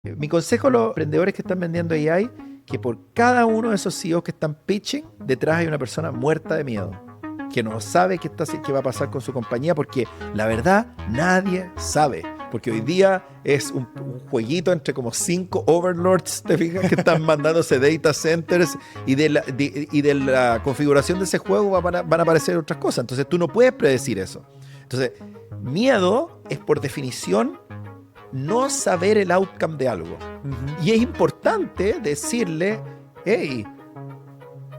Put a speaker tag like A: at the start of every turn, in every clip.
A: Mi consejo a los emprendedores que están vendiendo AI, que por cada uno de esos CEOs que están pitching, detrás hay una persona muerta de miedo, que no sabe qué va a pasar con su compañía, porque la verdad nadie sabe. Porque hoy día es un jueguito entre como 5 overlords, ¿te fijas? Que están mandándose data centers y de la configuración de ese juego van a aparecer otras cosas. Entonces tú no puedes predecir eso. Entonces, miedo es por definición no saber el outcome de algo. Y es importante decirle, hey,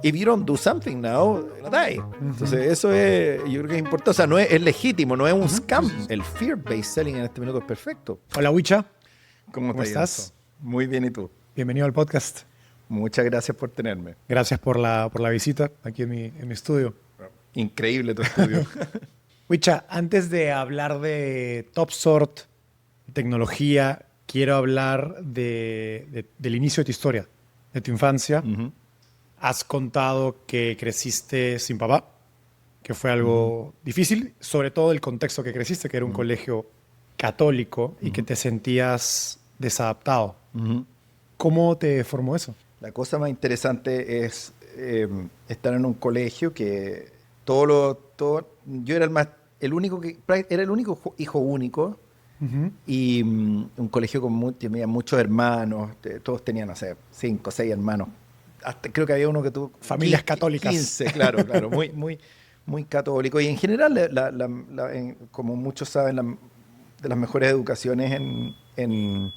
A: if you don't do something now, die. Entonces eso es, yo creo que es importante. O sea, no es legítimo, no es un scam. El fear-based selling en este minuto es perfecto.
B: Hola, Wicha.
A: ¿Cómo
B: estás?
A: Muy bien, ¿y tú?
B: Bienvenido al podcast.
A: Muchas gracias por tenerme.
B: Gracias por la visita aquí en mi estudio.
A: Increíble tu estudio.
B: Wicha, antes de hablar de TopSort, tecnología, quiero hablar del inicio de tu historia, de tu infancia. Has contado que creciste sin papá, que fue algo difícil, sobre todo el contexto que creciste, que era un colegio católico y que te sentías desadaptado. ¿Cómo te formó eso?
A: La cosa más interesante es estar en un colegio que yo era el único hijo único. Y un colegio tenía muchos hermanos, todos tenían, no sé, 5 o 6 hermanos. Hasta, creo que había uno que tuvo
B: familias católicas.
A: 15, claro, muy católico. Y en general, como muchos saben, de las mejores educaciones en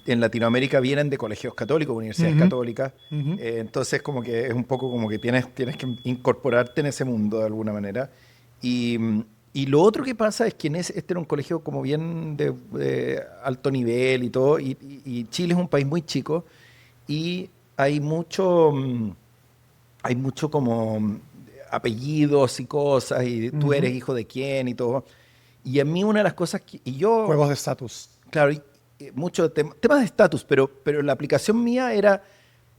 A: Latinoamérica vienen de colegios católicos, universidades católicas. Entonces, como que es un poco como que tienes que incorporarte en ese mundo de alguna manera. Y lo otro que pasa es que este era un colegio como bien de alto nivel y todo, y Chile es un país muy chico, y hay mucho como apellidos y cosas, y tú eres hijo de quién y todo. Y a mí una de las cosas
B: Juegos de estatus.
A: Claro, muchos temas de estatus, pero la aplicación mía era,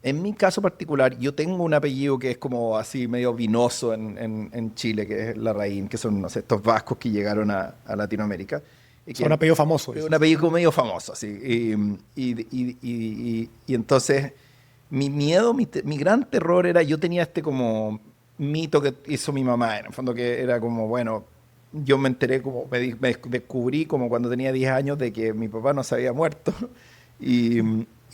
A: en mi caso particular, yo tengo un apellido que es como así medio vinoso en Chile, que es Larraín, que son, no sé, estos vascos que llegaron a Latinoamérica.
B: Es un apellido famoso.
A: Es un apellido medio famoso, sí. Y entonces, mi miedo, mi gran terror era, yo tenía este como mito que hizo mi mamá, en el fondo que era como, bueno, yo me enteré, me descubrí como cuando tenía 10 años de que mi papá no se había muerto.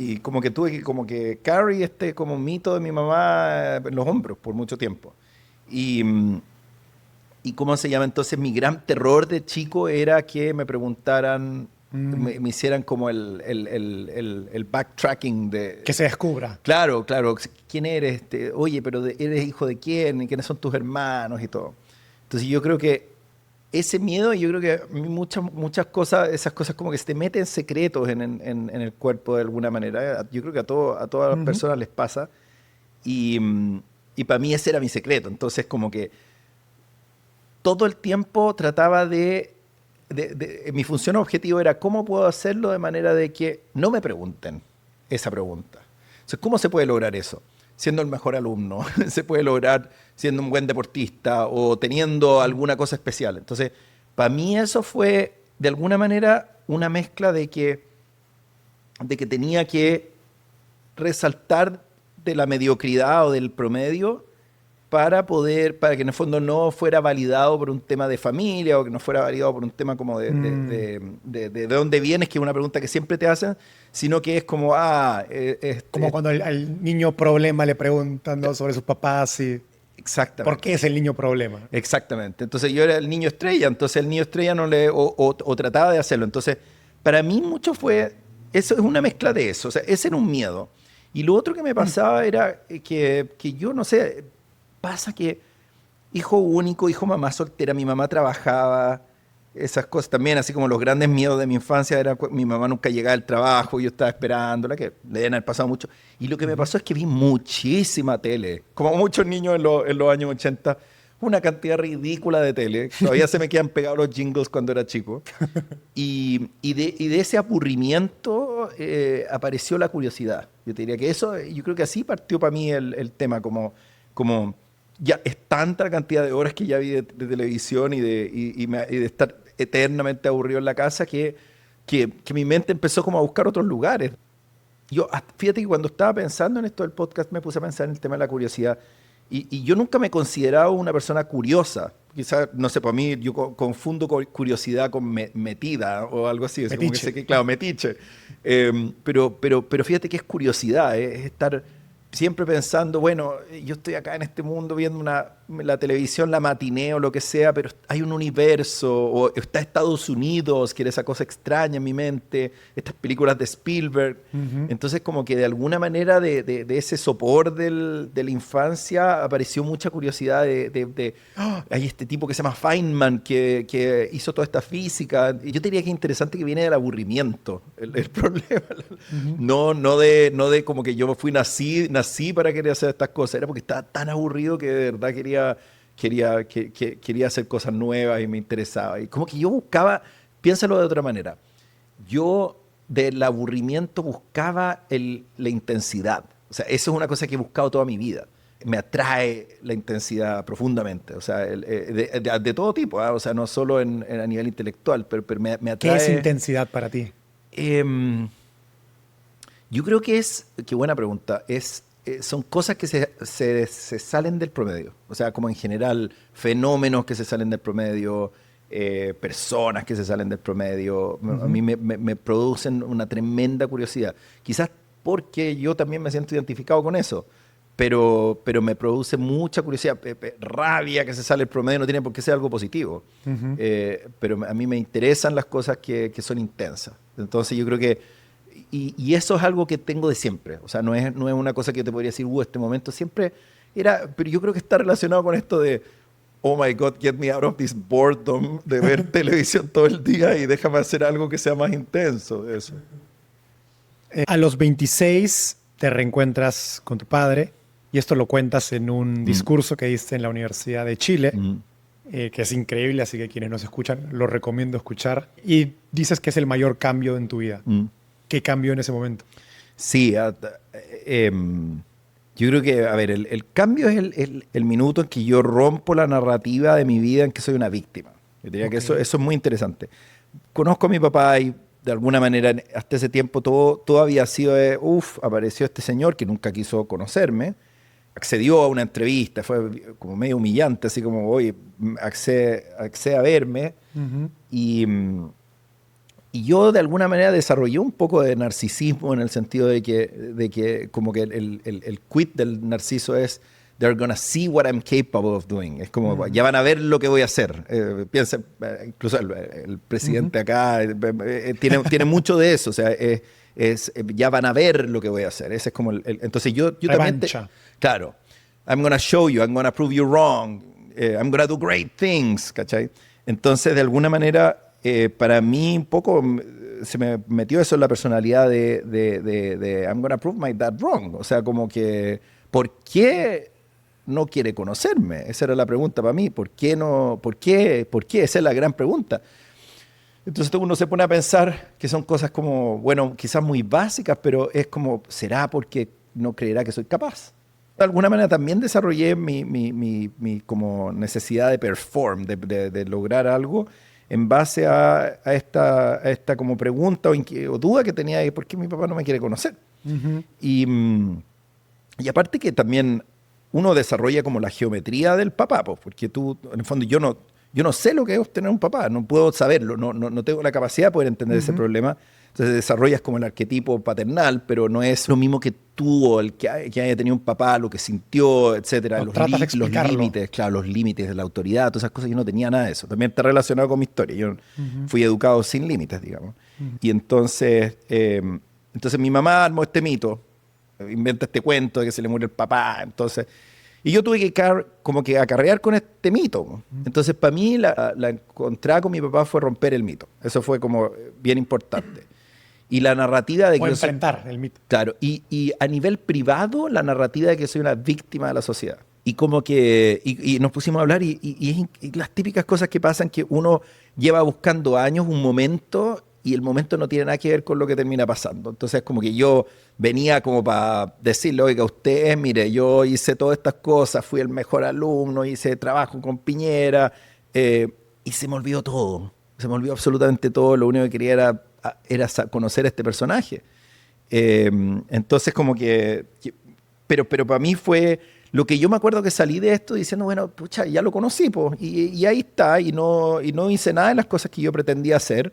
A: Y como que tuve que como que carry este como mito de mi mamá en los hombros por mucho tiempo. Y ¿cómo se llama? Entonces mi gran terror de chico era que me preguntaran, me hicieran como el backtracking de...
B: Que se descubra.
A: Claro, ¿quién eres? Oye, pero ¿eres hijo de quién? ¿Y quiénes son tus hermanos? Y todo. Entonces yo creo que ese miedo, yo creo que a mí muchas cosas, esas cosas como que se te meten secretos en el cuerpo de alguna manera. Yo creo que a todas las personas les pasa. Y para mí ese era mi secreto. Entonces como que todo el tiempo trataba mi función objetivo era cómo puedo hacerlo de manera de que no me pregunten esa pregunta. Entonces, ¿cómo se puede lograr eso? Siendo el mejor alumno, se puede lograr siendo un buen deportista o teniendo alguna cosa especial. Entonces, para mí eso fue, de alguna manera, una mezcla de que tenía que resaltar de la mediocridad o del promedio para que en el fondo no fuera validado por un tema de familia o que no fuera validado por un tema como de dónde vienes, que es una pregunta que siempre te hacen, sino que es como,
B: como cuando al niño problema le preguntan, ¿no?, sobre sus papás y...
A: Exactamente.
B: ¿Por qué es el niño problema?
A: Exactamente. Entonces yo era el niño estrella, entonces el niño estrella o trataba de hacerlo. Entonces, para mí mucho eso es una mezcla de eso, o sea, ese era un miedo. Y lo otro que me pasaba era que yo, no sé, pasa que hijo único, hijo mamá soltera, mi mamá trabajaba, esas cosas también, así como los grandes miedos de mi infancia era mi mamá nunca llegaba al trabajo, yo estaba esperándola, que le deben haber pasado mucho. Y lo que me pasó es que vi muchísima tele, como muchos niños en los años 80, una cantidad ridícula de tele. Todavía se me quedan pegados los jingles cuando era chico. Y de ese aburrimiento apareció la curiosidad. Yo te diría que eso, yo creo que así partió para mí el tema, como ya es tanta la cantidad de horas que ya vi de televisión y de estar eternamente aburrido en la casa que que mi mente empezó como a buscar otros lugares. Fíjate que cuando estaba pensando en esto del podcast me puse a pensar en el tema de la curiosidad. Y yo nunca me he considerado una persona curiosa. Quizás, no sé, para mí yo confundo curiosidad con metida o algo así. Es como que sé que, claro, metiche. Pero fíjate que es curiosidad, es estar siempre pensando, bueno, yo estoy acá en este mundo viendo la televisión, la matiné o lo que sea, pero hay un universo, o está Estados Unidos, que era esa cosa extraña en mi mente, estas películas de Spielberg. Entonces, como que de alguna manera de ese sopor de la infancia apareció mucha curiosidad hay este tipo que se llama Feynman, que hizo toda esta física. Y yo diría que es interesante que viene del aburrimiento, el problema. No de como que yo nací para querer hacer estas cosas, era porque estaba tan aburrido que de verdad quería hacer cosas nuevas y me interesaba. Y como que yo buscaba, piénsalo de otra manera, yo del aburrimiento buscaba la intensidad. O sea, eso es una cosa que he buscado toda mi vida. Me atrae la intensidad profundamente, o sea, de todo tipo, ¿eh? O sea, no solo a nivel intelectual, pero me atrae.
B: ¿Qué es intensidad para ti?
A: Yo creo que qué buena pregunta, son cosas que se salen del promedio. O sea, como en general, fenómenos que se salen del promedio, personas que se salen del promedio. A mí me producen una tremenda curiosidad. Quizás porque yo también me siento identificado con eso. Pero me produce mucha curiosidad, rabia que se sale del promedio, no tiene por qué ser algo positivo. Pero a mí me interesan las cosas que son intensas. Entonces yo creo que y eso es algo que tengo de siempre. O sea, no es una cosa que yo te podría decir, este momento siempre era, pero yo creo que está relacionado con esto de, oh my God, get me out of this boredom, de ver televisión todo el día y déjame hacer algo que sea más intenso. Eso.
B: A los 26 te reencuentras con tu padre y esto lo cuentas en un discurso que diste en la Universidad de Chile, que es increíble, así que quienes nos escuchan lo recomiendo escuchar. Y dices que es el mayor cambio en tu vida. ¿Qué cambió en ese momento?
A: Sí, yo creo que, a ver, el cambio es el minuto en que yo rompo la narrativa de mi vida en que soy una víctima. Yo diría que eso es muy interesante. Conozco a mi papá y de alguna manera hasta ese tiempo todo había sido apareció este señor que nunca quiso conocerme, accedió a una entrevista, fue como medio humillante, así como, oye, accede a verme y yo de alguna manera desarrollé un poco de narcisismo en el sentido de que como que el quid del narciso es they're gonna see what I'm capable of doing. Es como, ya van a ver lo que voy a hacer. Piensa, incluso el presidente acá tiene mucho de eso. O sea, ya van a ver lo que voy a hacer. Ese es como entonces yo también... Claro. I'm gonna show you, I'm gonna prove you wrong, I'm gonna do great things, ¿cachai? Entonces, de alguna manera... para mí un poco se me metió eso en la personalidad de I'm gonna prove my dad wrong. O sea, como que, ¿por qué no quiere conocerme? Esa era la pregunta para mí. ¿Por qué no? ¿Por qué? Esa es la gran pregunta. Entonces uno se pone a pensar que son cosas como, bueno, quizás muy básicas, pero es como, ¿será porque no creerá que soy capaz? De alguna manera también desarrollé mi como necesidad de perform, de lograr algo, en base a esta como pregunta o duda que tenía de por qué mi papá no me quiere conocer. Y aparte que también uno desarrolla como la geometría del papá, pues, porque tú, en el fondo, yo no sé lo que es tener un papá, no puedo saberlo, no tengo la capacidad de poder entender ese problema. Entonces desarrollas como el arquetipo paternal, pero no es lo mismo que tú o el que haya tenido un papá, lo que sintió, etcétera. Los límites, claro, los límites de la autoridad, todas esas cosas, yo no tenía nada de eso. También está relacionado con mi historia. Yo fui educado sin límites, digamos. Y entonces mi mamá armó este mito, inventa este cuento de que se le murió el papá, entonces... Y yo tuve que acarrear con este mito. Entonces, para mí, la encontrada con mi papá fue romper el mito. Eso fue como bien importante. Y la narrativa de que...
B: O enfrentar el mito.
A: Claro. Y a nivel privado, la narrativa de que soy una víctima de la sociedad. Y como que... Y nos pusimos a hablar y las típicas cosas que pasan que uno lleva buscando años un momento y el momento no tiene nada que ver con lo que termina pasando. Entonces, como que yo venía como para decirle, oiga, usted, mire, yo hice todas estas cosas, fui el mejor alumno, hice trabajo con Piñera, y se me olvidó todo. Se me olvidó absolutamente todo. Lo único que quería era era conocer a este personaje. Entonces como pero para mí fue lo que yo me acuerdo que salí de esto diciendo, bueno, pucha, ya lo conocí, po, y ahí está, y no hice nada de las cosas que yo pretendía hacer.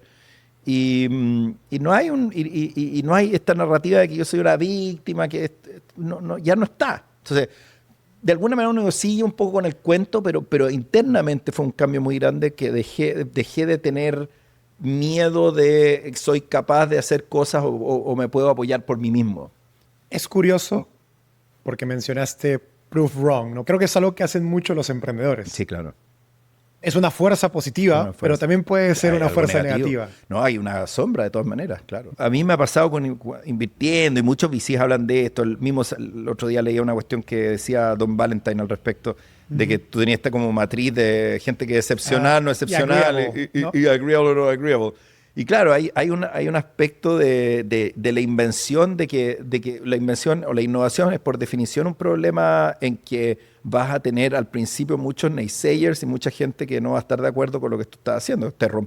A: Y no hay y no hay esta narrativa de que yo soy una víctima, que ya no está. Entonces, de alguna manera uno sigue un poco con el cuento, pero internamente fue un cambio muy grande que dejé de tener miedo de soy capaz de hacer cosas o me puedo apoyar por mí mismo.
B: Es curioso porque mencionaste proof wrong, ¿no? Creo que es algo que hacen mucho los emprendedores.
A: Sí, claro.
B: Es una fuerza positiva, pero también puede ser una fuerza
A: negativo.
B: negativa.
A: No, hay una sombra de todas maneras, claro. A mí me ha pasado invirtiendo, y muchos VCs hablan de esto. El otro día leía una cuestión que decía Don Valentine al respecto, de que tú tenías esta como matriz de gente que es excepcional, no excepcional, y agreeable o no agreeable. Y claro, hay un aspecto de la invención, de que la invención o la innovación es por definición un problema en que vas a tener al principio muchos naysayers y mucha gente que no va a estar de acuerdo con lo que tú estás haciendo. Estás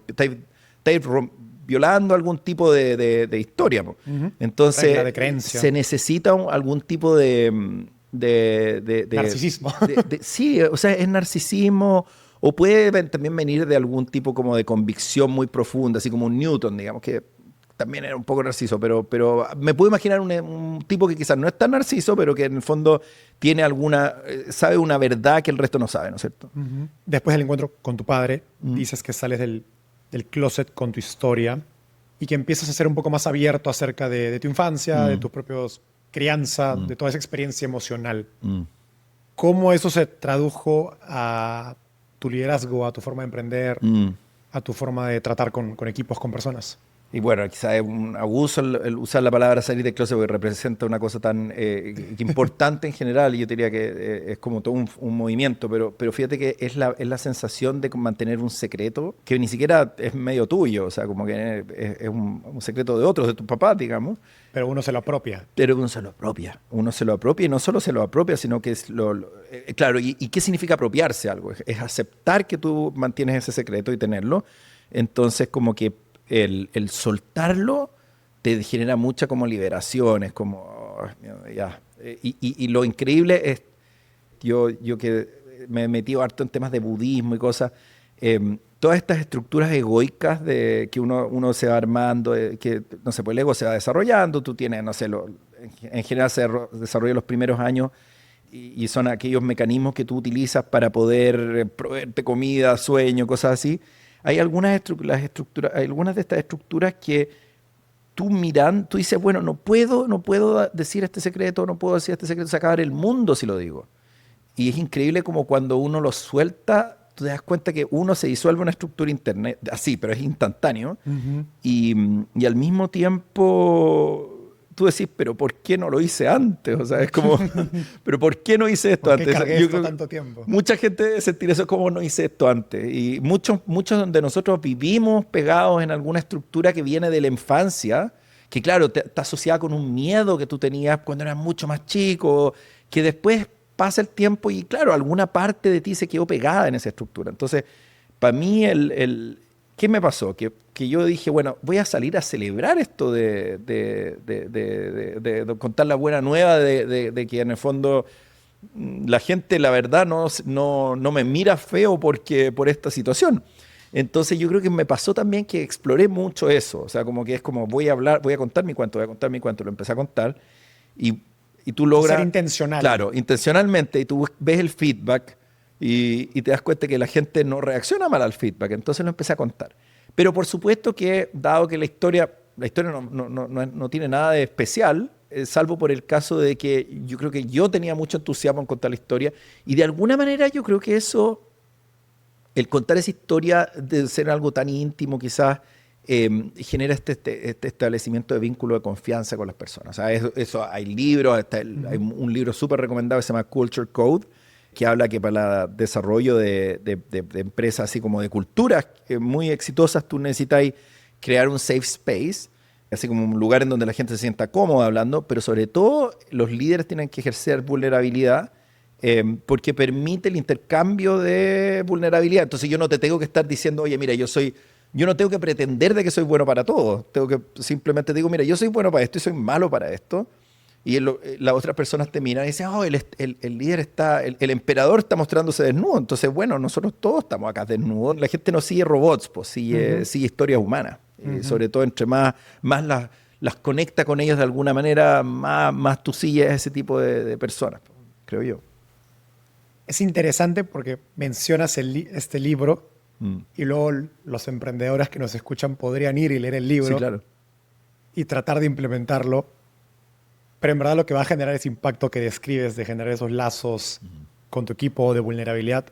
A: violando algún tipo de historia. Entonces,
B: regla de creencia.
A: Se necesita algún tipo de
B: narcisismo.
A: Sí, o sea, es narcisismo. O puede también venir de algún tipo como de convicción muy profunda, así como un Newton, digamos, que también era un poco narciso, pero me puedo imaginar un tipo que quizás no es tan narciso, pero que en el fondo tiene sabe una verdad que el resto no sabe, ¿no es cierto?
B: Después del encuentro con tu padre, dices que sales del closet con tu historia y que empiezas a ser un poco más abierto acerca de tu infancia, de tus propios crianza, de toda esa experiencia emocional. ¿Cómo eso se tradujo a tu liderazgo, a tu forma de emprender, a tu forma de tratar con equipos, con personas?
A: Y bueno, quizás es un abuso el usar la palabra salir del closet porque representa una cosa tan importante en general, y yo diría que es como todo un movimiento, pero fíjate que es la sensación de mantener un secreto que ni siquiera es medio tuyo, o sea, como que es un secreto de otros, de tus papás, digamos.
B: Pero uno se lo apropia.
A: Pero uno se lo apropia, y no solo se lo apropia, sino que es claro, ¿y qué significa apropiarse algo? Es aceptar que tú mantienes ese secreto y tenerlo. Entonces, como que el soltarlo te genera mucha como liberaciones, como ya. Y lo increíble es, yo que me he metido harto en temas de budismo y cosas, todas estas estructuras egoicas de que uno se va armando, que no sé, pues el ego se va desarrollando, tú tienes, no sé, en general se desarrolla los primeros años y son aquellos mecanismos que tú utilizas para poder proveerte comida, sueño, cosas así. Hay algunas de estas estructuras que tú dices, bueno, no puedo decir este secreto, se acabar el mundo si lo digo. Y es increíble como cuando uno lo suelta, tú te das cuenta que uno se disuelve una estructura interna, así, pero es instantáneo. Y al mismo tiempo tú decís, pero ¿por qué no lo hice antes? O sea, es como, ¿pero por qué no hice esto antes?
B: Yo creo tanto tiempo.
A: Mucha gente debe sentir eso, como no hice esto antes. Y muchos de nosotros vivimos pegados en alguna estructura que viene de la infancia, que claro, está asociada con un miedo que tú tenías cuando eras mucho más chico, que después pasa el tiempo y claro, alguna parte de ti se quedó pegada en esa estructura. Entonces, para mí, ¿qué me pasó? Que yo dije, bueno, voy a salir a celebrar esto de contar la buena nueva de que en el fondo la gente, la verdad, no me mira feo por esta situación. Entonces yo creo que me pasó también que exploré mucho eso. O sea, como que es como voy a contar mi cuento, lo empecé a contar y tú logras...
B: Ser intencional.
A: Claro, intencionalmente, y tú ves el feedback y te das cuenta que la gente no reacciona mal al feedback, entonces lo empecé a contar. Pero por supuesto que, dado que la historia no tiene nada de especial, salvo por el caso de que yo creo que yo tenía mucho entusiasmo en contar la historia, y de alguna manera yo creo que eso, el contar esa historia de ser algo tan íntimo quizás, genera este establecimiento de vínculo de confianza con las personas. O sea, eso hay libros, hay un libro súper recomendado que se llama Culture Code, que habla que para el desarrollo de empresas así como de culturas muy exitosas, tú necesitas crear un safe space, así como un lugar en donde la gente se sienta cómoda hablando, pero sobre todo los líderes tienen que ejercer vulnerabilidad, porque permite el intercambio de vulnerabilidad. Entonces yo no te tengo que estar diciendo, oye, mira, yo soy yo no tengo que pretender de que soy bueno para todo. Simplemente digo, mira, yo soy bueno para esto y soy malo para esto. Y las otras personas te miran y dicen, oh, el líder está, el emperador está mostrándose desnudo. Entonces, bueno, nosotros todos estamos acá desnudos. La gente no sigue robots, pues sigue historias humanas. Sobre todo entre más las conecta con ellos de alguna manera, más tú sigues a ese tipo de personas, creo yo.
B: Es interesante porque mencionas este libro y luego los emprendedores que nos escuchan podrían ir y leer el libro
A: Sí, claro.
B: y tratar de implementarlo. Pero en verdad lo que va a generar ese impacto que describes de generar esos lazos con tu equipo de vulnerabilidad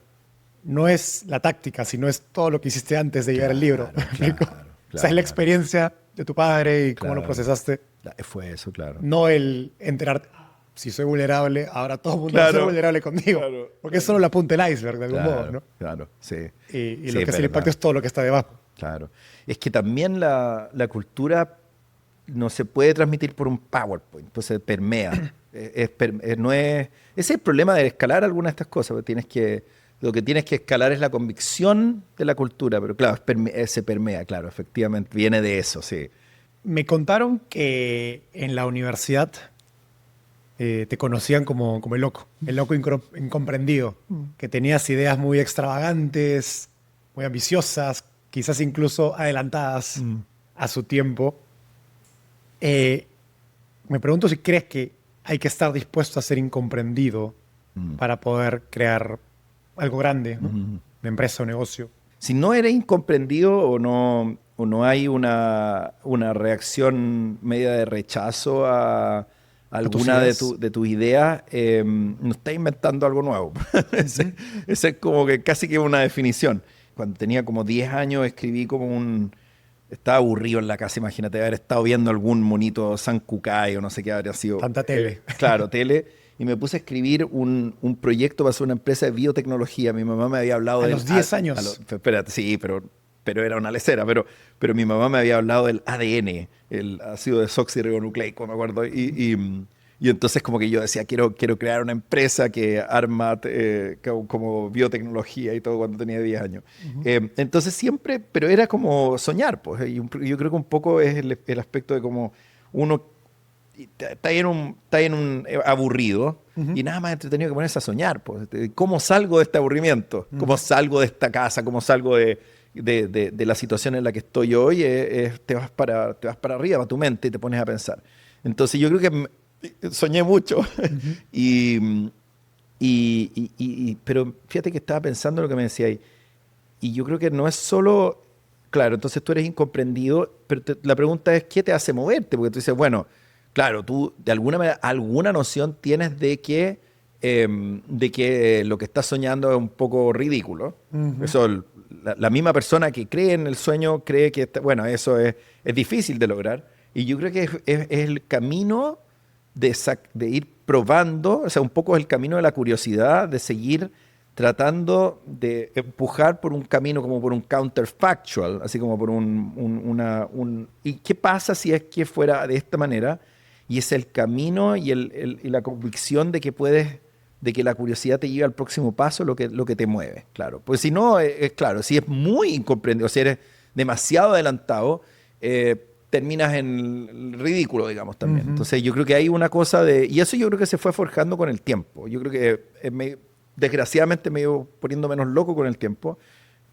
B: no es la táctica, sino es todo lo que hiciste antes de llegar al libro. O sea, es la experiencia de tu padre y cómo lo procesaste.
A: Fue eso, claro.
B: No el enterarte, si soy vulnerable, ahora todo el mundo va a ser vulnerable conmigo. Porque es solo la punta del iceberg, de algún modo, ¿no?
A: Claro, sí.
B: Y
A: Sí,
B: lo que es el impacto es todo lo que está debajo.
A: Claro. Es que también la cultura no se puede transmitir por un PowerPoint, pues se permea. No es, ese es el problema de escalar algunas de estas cosas, porque lo que tienes que escalar es la convicción de la cultura, pero claro, se permea, claro, efectivamente, viene de eso, sí.
B: Me contaron que en la universidad te conocían como el loco incomprendido, que tenías ideas muy extravagantes, muy ambiciosas, quizás incluso adelantadas a su tiempo. Me pregunto si crees que hay que estar dispuesto a ser incomprendido para poder crear algo grande, ¿no? Una empresa o negocio.
A: Si no eres incomprendido o no hay una reacción media de rechazo a alguna de tus ideas, no estás inventando algo nuevo. Esa es como que casi que una definición. Cuando tenía como 10 años escribí estaba aburrido en la casa, imagínate, haber estado viendo algún monito San Kukai o no sé qué habría sido.
B: Tanta tele.
A: Claro, tele. Y me puse a escribir un proyecto para hacer una empresa de biotecnología. Mi mamá me había hablado
B: ¿A los 10 años?
A: Espérate, sí, pero era una lecera. Pero mi mamá me había hablado del ADN, el ácido desoxirribonucleico, me acuerdo. Y entonces como que yo decía, quiero crear una empresa que arma como biotecnología y todo cuando tenía 10 años. Entonces siempre, pero era como soñar, pues. Y yo creo que un poco es el aspecto de como uno está en un aburrido y nada más entretenido que ponerse a soñar, pues. ¿Cómo salgo de este aburrimiento? ¿Cómo salgo de esta casa? ¿Cómo salgo de la situación en la que estoy hoy? Te vas para arriba, para tu mente y te pones a pensar. Entonces yo creo que soñé mucho, pero fíjate que estaba pensando lo que me decía ahí. Y yo creo que no es solo, claro, entonces tú eres incomprendido, pero la pregunta es, ¿qué te hace moverte? Porque tú dices, bueno, claro, tú de alguna manera, alguna noción tienes de que lo que estás soñando es un poco ridículo. Eso, la misma persona que cree en el sueño cree que, bueno, eso es difícil de lograr. Y yo creo que es el camino de ir probando, o sea, un poco es el camino de la curiosidad, de seguir tratando de empujar por un camino como por un counterfactual, así como por ¿y qué pasa si es que fuera de esta manera? Y es el camino y la convicción de que la curiosidad te lleva al próximo paso, lo que te mueve, claro. Pues si no, claro, si es muy incomprendido, si eres demasiado adelantado, terminas en el ridículo, digamos, también. Entonces yo creo que hay una cosa y eso yo creo que se fue forjando con el tiempo. Yo creo que desgraciadamente me iba poniendo menos loco con el tiempo,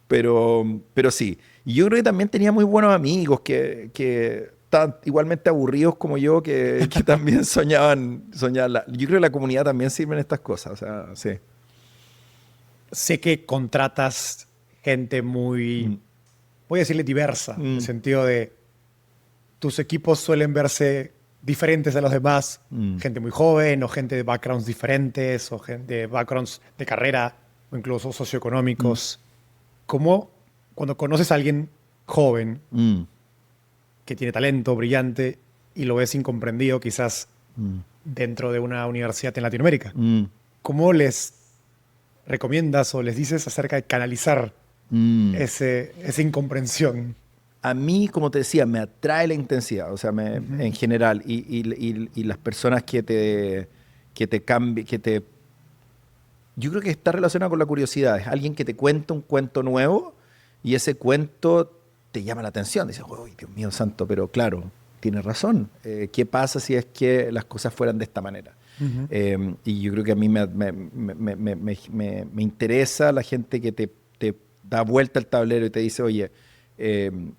A: pero sí. Y yo creo que también tenía muy buenos amigos que estaban igualmente aburridos como yo, que también soñaban. Yo creo que la comunidad también sirve en estas cosas, o sea, sí.
B: Sé que contratas gente muy, voy a decirle diversa, en el sentido de tus equipos suelen verse diferentes a los demás, gente muy joven o gente de backgrounds diferentes o gente de backgrounds de carrera o incluso socioeconómicos. ¿Cómo cuando conoces a alguien joven que tiene talento, brillante y lo ves incomprendido quizás dentro de una universidad en Latinoamérica, cómo les recomiendas o les dices acerca de canalizar esa incomprensión?
A: A mí, como te decía, me atrae la intensidad, o sea, en general, y las personas que te cambien, yo creo que está relacionado con la curiosidad. Es alguien que te cuenta un cuento nuevo y ese cuento te llama la atención. Dices, uy, Dios mío santo, pero claro, tiene razón. ¿Qué pasa si es que las cosas fueran de esta manera? Y yo creo que a mí me interesa la gente que te da vuelta al tablero y te dice, oye,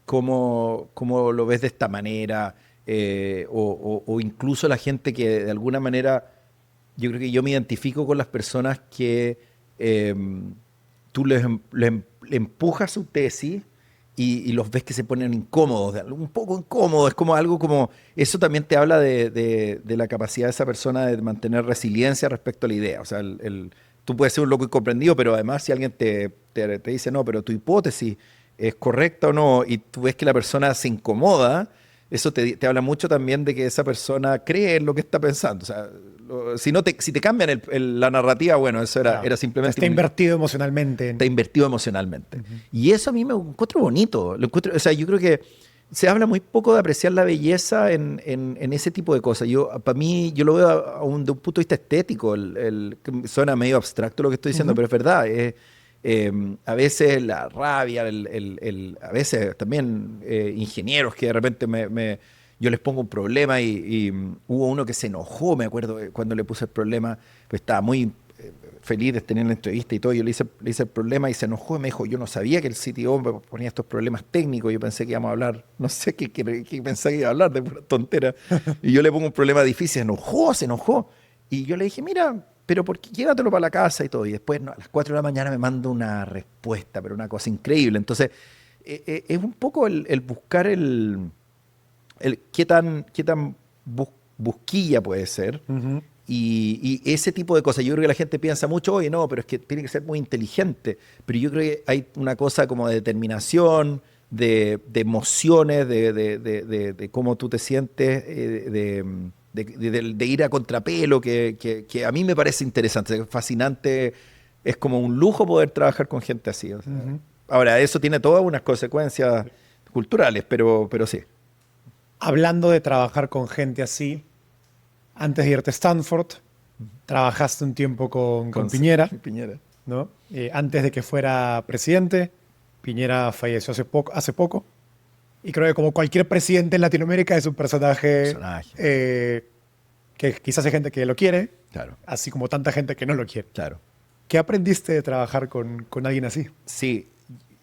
A: ¿cómo lo ves de esta manera? O incluso la gente que de alguna manera, yo creo que yo me identifico con las personas que tú le empujas su tesis y los ves que se ponen incómodos, un poco incómodos, es como algo como, eso también te habla de la capacidad de esa persona de mantener resiliencia respecto a la idea. O sea, tú puedes ser un loco incomprendido, pero además si alguien te dice, no, pero tu hipótesis es correcta o no, y tú ves que la persona se incomoda, eso te habla mucho también de que esa persona cree en lo que está pensando. O sea, si te cambian la narrativa, bueno, eso era simplemente...
B: Está invertido emocionalmente.
A: Está invertido emocionalmente. Y eso a mí me encuentro bonito. O sea, yo creo que se habla muy poco de apreciar la belleza en ese tipo de cosas. Para mí, yo lo veo de un punto de vista estético. Suena medio abstracto lo que estoy diciendo, pero es verdad. A veces la rabia, a veces también ingenieros que de repente yo les pongo un problema y hubo uno que se enojó, me acuerdo, cuando le puse el problema, pues estaba muy feliz de tener la entrevista y todo, yo le hice el problema y se enojó y me dijo, yo no sabía que el CTO me ponía estos problemas técnicos, yo pensé que íbamos a hablar, no sé qué pensé que iba a hablar, de pura tontera, y yo le pongo un problema difícil, se enojó, y yo le dije, mira, pero ¿por qué? Llévatelo para la casa y todo, y después a las 4 de la mañana me manda una respuesta, pero una cosa increíble. Entonces, es un poco el buscar qué tan busquilla puede ser. Y ese tipo de cosas. Yo creo que la gente piensa mucho, oye, no, pero es que tiene que ser muy inteligente. Pero yo creo que hay una cosa como de determinación, de emociones, de cómo tú te sientes, de ir a contrapelo, que a mí me parece interesante, fascinante. Es como un lujo poder trabajar con gente así. O sea. Ahora, eso tiene todas unas consecuencias culturales, pero sí.
B: Hablando de trabajar con gente así, antes de irte a Stanford, trabajaste un tiempo con Piñera, ¿no? Antes de que fuera presidente. Piñera falleció hace poco. Y creo que como cualquier presidente en Latinoamérica es un personaje que quizás hay gente que lo quiere,
A: claro,
B: así como tanta gente que no lo quiere.
A: Claro.
B: ¿Qué aprendiste de trabajar con alguien así?
A: Sí,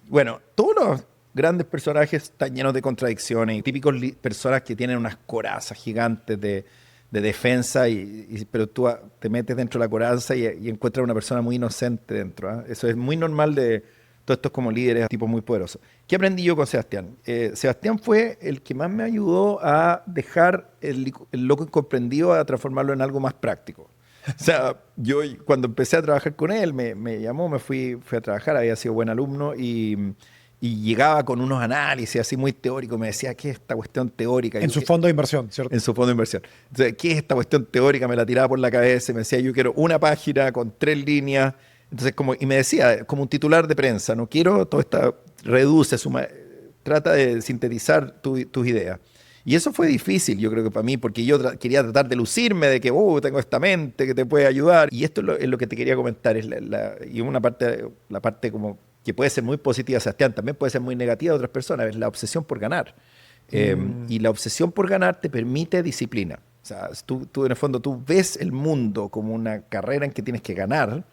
A: bueno, todos los grandes personajes están llenos de contradicciones y típicos personas que tienen unas corazas gigantes de defensa, pero tú te metes dentro de la coraza y encuentras una persona muy inocente dentro. Eso es muy normal de todos estos como líderes, tipos muy poderosos. ¿Qué aprendí yo con Sebastián? Sebastián fue el que más me ayudó a dejar el loco incomprendido a transformarlo en algo más práctico. O sea, yo cuando empecé a trabajar con él, me llamó, fui a trabajar, había sido buen alumno y llegaba con unos análisis así muy teóricos, me decía, ¿qué es esta cuestión teórica?
B: En su fondo de inversión, ¿cierto?
A: En su fondo de inversión. Entonces, ¿qué es esta cuestión teórica? Me la tiraba por la cabeza y me decía, yo quiero una página con 3 líneas. Entonces, y me decía, como un titular de prensa, no quiero todo esto, trata de sintetizar tus ideas. Y eso fue difícil, yo creo que para mí, porque yo quería tratar de lucirme, de que tengo esta mente que te puede ayudar. Y esto es lo que te quería comentar. Y una parte, la parte como que puede ser muy positiva, Sebastián, también puede ser muy negativa de otras personas, es la obsesión por ganar. Y la obsesión por ganar te permite disciplina. O sea, tú en el fondo tú ves el mundo como una carrera en que tienes que ganar.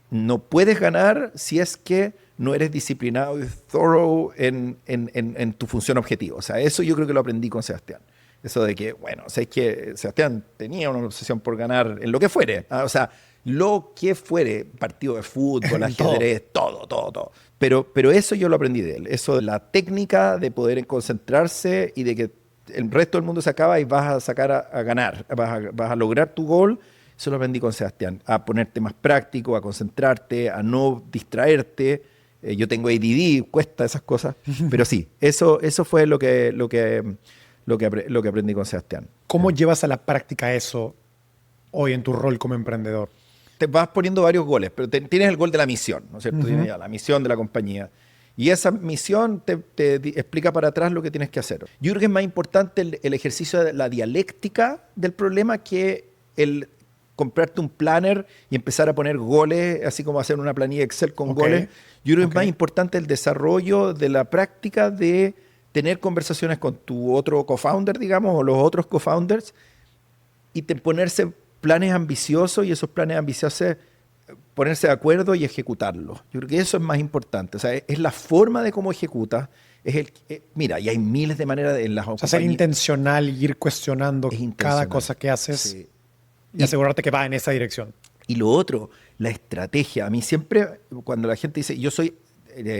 A: No puedes ganar si es que no eres disciplinado y thorough en tu función objetivo. O sea, eso yo creo que lo aprendí con Sebastián. Eso de que, bueno, o sea, es que Sebastián tenía una obsesión por ganar en lo que fuere. O sea, lo que fuere, partido de fútbol, ajedrez, todo. Pero eso yo lo aprendí de él. Eso de la técnica de poder concentrarse y de que el resto del mundo se acaba y vas a sacar a ganar, vas a lograr tu gol. Eso lo aprendí con Sebastián, a ponerte más práctico, a concentrarte, a no distraerte. Yo tengo ADD, cuesta esas cosas, pero sí, eso fue lo que aprendí con Sebastián.
B: ¿Cómo llevas a la práctica eso hoy en tu rol como emprendedor?
A: Te vas poniendo varios goles, pero tienes el gol de la misión, ¿no es cierto? Tienes ya la misión de la compañía. Y esa misión te explica para atrás lo que tienes que hacer. Yo creo que es más importante el ejercicio de la dialéctica del problema que el comprarte un planner y empezar a poner goles, así como hacer una planilla Excel con goles. Yo creo que es más importante el desarrollo de la práctica de tener conversaciones con tu otro co-founder, digamos, o los otros co-founders, y ponerse planes ambiciosos, y esos planes ambiciosos ponerse de acuerdo y ejecutarlos. Yo creo que eso es más importante. O sea, es la forma de cómo ejecutas. Mira, y hay miles de maneras en las
B: compañías. O sea, ser intencional y ir cuestionando cada cosa que haces y asegurarte que va en esa dirección.
A: Y lo otro, la estrategia. A mí siempre, cuando la gente dice, yo soy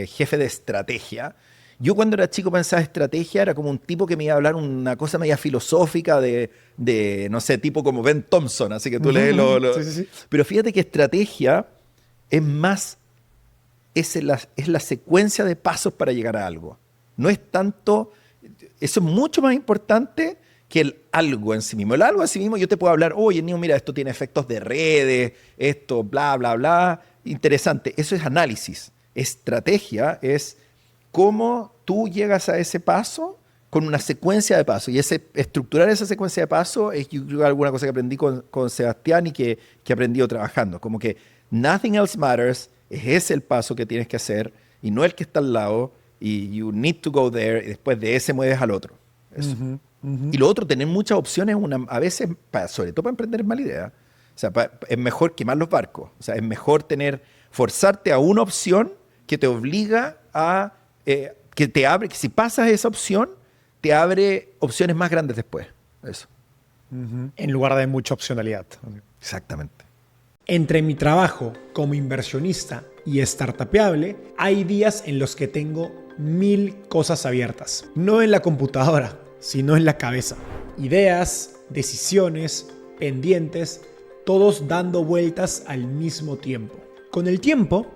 A: jefe de estrategia, yo cuando era chico pensaba estrategia, era como un tipo que me iba a hablar una cosa media filosófica de no sé, tipo como Ben Thompson, así que tú lees
B: Sí.
A: Pero fíjate que estrategia es más, es la secuencia de pasos para llegar a algo. No es tanto, eso es mucho más importante que el algo en sí mismo. El algo en sí mismo yo te puedo hablar, oye, Nio, mira, esto tiene efectos de redes, esto, bla, bla, bla. Interesante, eso es análisis. Estrategia es cómo tú llegas a ese paso con una secuencia de pasos. Y estructurar esa secuencia de pasos es, yo creo, alguna cosa que aprendí con Sebastián y que he aprendido trabajando. Como que nothing else matters, es ese el paso que tienes que hacer y no el que está al lado, y you need to go there, y después de ese mueves al otro. Eso. Y lo otro, tener muchas opciones, a veces, sobre todo para emprender, es mala idea. O sea, es mejor quemar los barcos. O sea, es mejor forzarte a una opción que te obliga a... que si pasas esa opción, te abre opciones más grandes después. Eso.
B: En lugar de mucha opcionalidad.
A: Exactamente.
B: Entre mi trabajo como inversionista y startupeable, hay días en los que tengo 1000 cosas abiertas. No en la computadora, sino en la cabeza. Ideas, decisiones, pendientes, todos dando vueltas al mismo tiempo. Con el tiempo,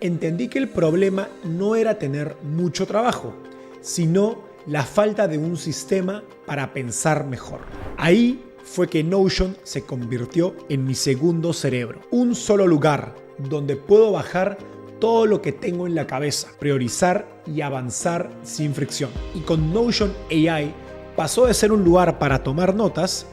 B: entendí que el problema no era tener mucho trabajo, sino la falta de un sistema para pensar mejor. Ahí fue que Notion se convirtió en mi segundo cerebro. Un solo lugar donde puedo bajar todo lo que tengo en la cabeza, priorizar y avanzar sin fricción. Y con Notion AI pasó de ser un lugar para tomar notas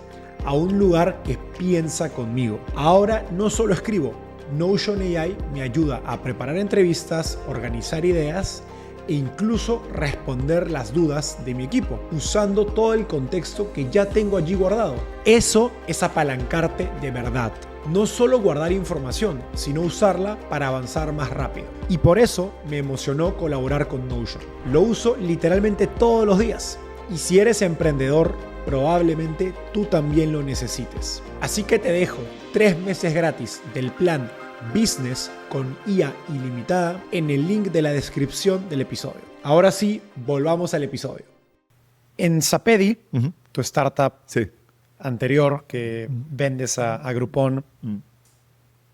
B: a un lugar que piensa conmigo. Ahora no solo escribo, Notion AI me ayuda a preparar entrevistas, organizar ideas e incluso responder las dudas de mi equipo, usando todo el contexto que ya tengo allí guardado. Eso es apalancarte de verdad. No solo guardar información, sino usarla para avanzar más rápido. Y por eso me emocionó colaborar con Notion. Lo uso literalmente todos los días. Y si eres emprendedor, probablemente tú también lo necesites. Así que te dejo 3 meses gratis del plan Business con IA ilimitada en el link de la descripción del episodio. Ahora sí, volvamos al episodio. En Zapedi, tu startup anterior que vendes a Groupon,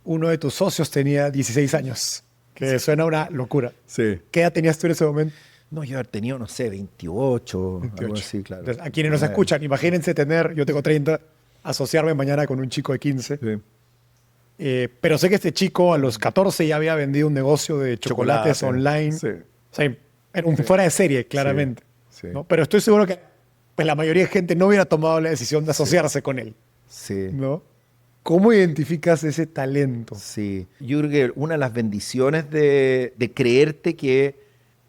B: uno de tus socios tenía 16 años, que suena una locura.
A: Sí.
B: ¿Qué edad tenías tú en ese momento?
A: No, yo haber tenido, no sé, 28. Algo así, claro.
B: Entonces, a quienes nos escuchan, imagínense yo tengo 30, asociarme mañana con un chico de 15.
A: Sí.
B: Pero sé que este chico a los 14 ya había vendido un negocio de chocolates online. Sí. O sea, era un fuera de serie, claramente.
A: Sí.
B: ¿no? Pero estoy seguro que pues, la mayoría de gente no hubiera tomado la decisión de asociarse con él.
A: Sí.
B: ¿No? ¿Cómo identificas ese talento?
A: Sí. Yo creo que una de las bendiciones de creerte que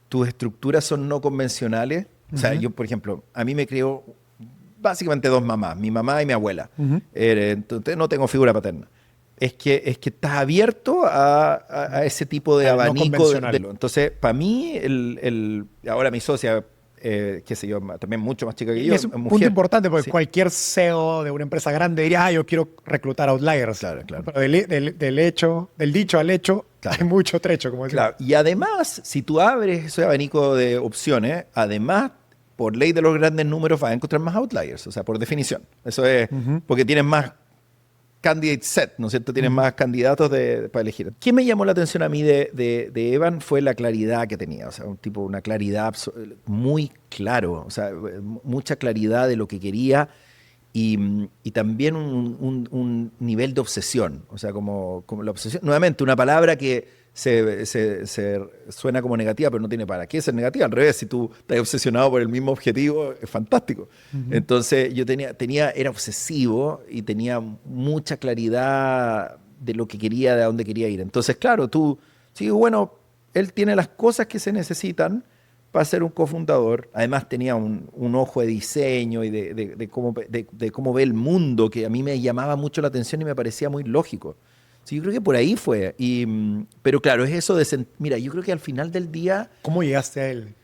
A: tus estructuras son no convencionales. O sea, yo, por ejemplo, a mí me crió básicamente 2 mamás, mi mamá y mi abuela. Entonces no tengo figura paterna. Es que estás abierto a ese tipo de abanico.
B: No
A: entonces, para mí, ahora mi socia, qué sé yo, también mucho más chica que yo,
B: es un punto importante porque cualquier CEO de una empresa grande diría, yo quiero reclutar outliers.
A: Claro.
B: Pero del dicho al hecho, hay mucho trecho, como decía.
A: Claro. Y además, si tú abres ese abanico de opciones, además, por ley de los grandes números, vas a encontrar más outliers, o sea, por definición. Eso es porque tienes más candidate set, ¿no es cierto? Tienes más candidatos para elegir. ¿Qué me llamó la atención a mí de Evan? Fue la claridad que tenía, o sea, una claridad muy claro, o sea, mucha claridad de lo que quería y también un nivel de obsesión, o sea, como la obsesión. Nuevamente, una palabra que suena como negativa, pero no tiene para qué ser negativa. Al revés, si tú estás obsesionado por el mismo objetivo, es fantástico. Entonces yo era obsesivo y tenía mucha claridad de lo que quería, de a dónde quería ir. Entonces, claro, sí, bueno, él tiene las cosas que se necesitan para ser un cofundador. Además tenía un ojo de diseño y de cómo ve el mundo, que a mí me llamaba mucho la atención y me parecía muy lógico. Sí, yo creo que por ahí fue. Pero claro, es eso de... Mira, yo creo que al final del día...
B: ¿Cómo llegaste a él?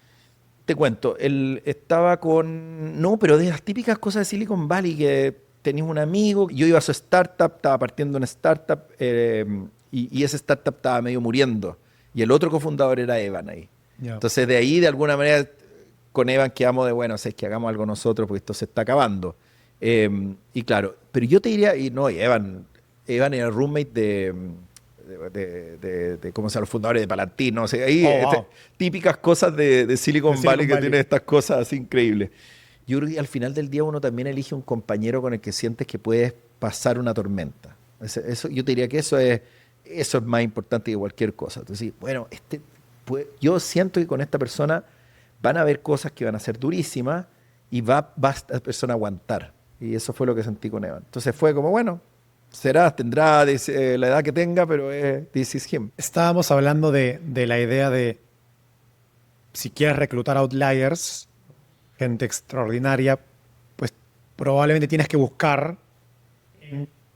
A: Te cuento, él estaba con... No, pero de las típicas cosas de Silicon Valley, que tenías un amigo, yo iba a su startup, estaba partiendo una startup, y esa startup estaba medio muriendo. Y el otro cofundador era Evan ahí.
B: Ya.
A: Entonces de ahí, de alguna manera, con Evan quedamos de, bueno, es que hagamos algo nosotros porque esto se está acabando. Y claro, pero yo te diría, y no, y Evan era roommate de ¿cómo se llama? Los fundadores de Palantir, ¿no? O sea, ahí,
B: Wow.
A: típicas cosas de Silicon Valley que
B: Valley.
A: tienen estas cosas así increíbles. Yo creo que al final del día uno también elige un compañero con el que sientes que puedes pasar una tormenta. Yo te diría que eso es más importante que cualquier cosa. Entonces, bueno, yo siento que con esta persona van a haber cosas que van a ser durísimas y va esta persona a aguantar. Y eso fue lo que sentí con Evan. Entonces fue como, bueno, tendrá la edad que tenga, pero this is him.
B: Estábamos hablando de la idea de si quieres reclutar outliers, gente extraordinaria, pues probablemente tienes que buscar,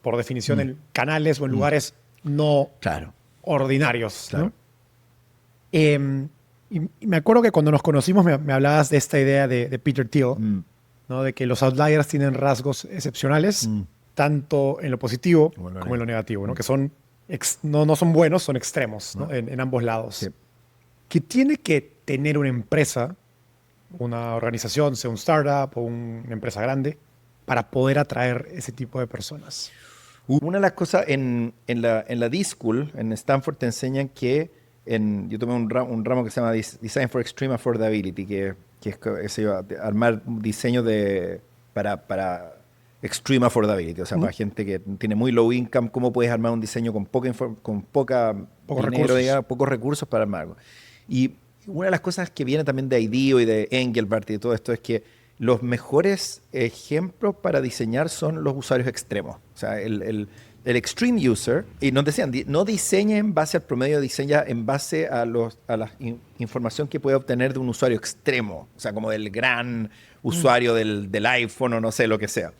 B: por definición, en canales o en lugares no
A: Claro.
B: ordinarios.
A: Claro.
B: ¿No? Y me acuerdo que cuando nos conocimos me hablabas de esta idea de Peter Thiel, ¿no? De que los outliers tienen rasgos excepcionales, tanto en lo positivo como en lo negativo, ¿no? Que son no son buenos, son extremos, ¿no? En ambos lados.
A: Sí.
B: ¿Qué tiene que tener una empresa, una organización, sea un startup o una empresa grande, para poder atraer ese tipo de personas?
A: Una de las cosas en la D-School, en Stanford, te enseñan que yo tomé un ramo que se llama Design for Extreme Affordability, que es armar diseños para extreme affordability, o sea, para gente que tiene muy low income, cómo puedes armar un diseño con poca
B: Pocos
A: dinero,
B: recursos.
A: digamos, pocos recursos para armarlo. Y una de las cosas que viene también de IDEO y de Engelbart y de todo esto es que los mejores ejemplos para diseñar son los usuarios extremos. O sea, el extreme user, y nos decían, no diseña en base al promedio, diseña en base a la información que puede obtener de un usuario extremo, o sea, como del gran usuario del iPhone o no sé, lo que sea.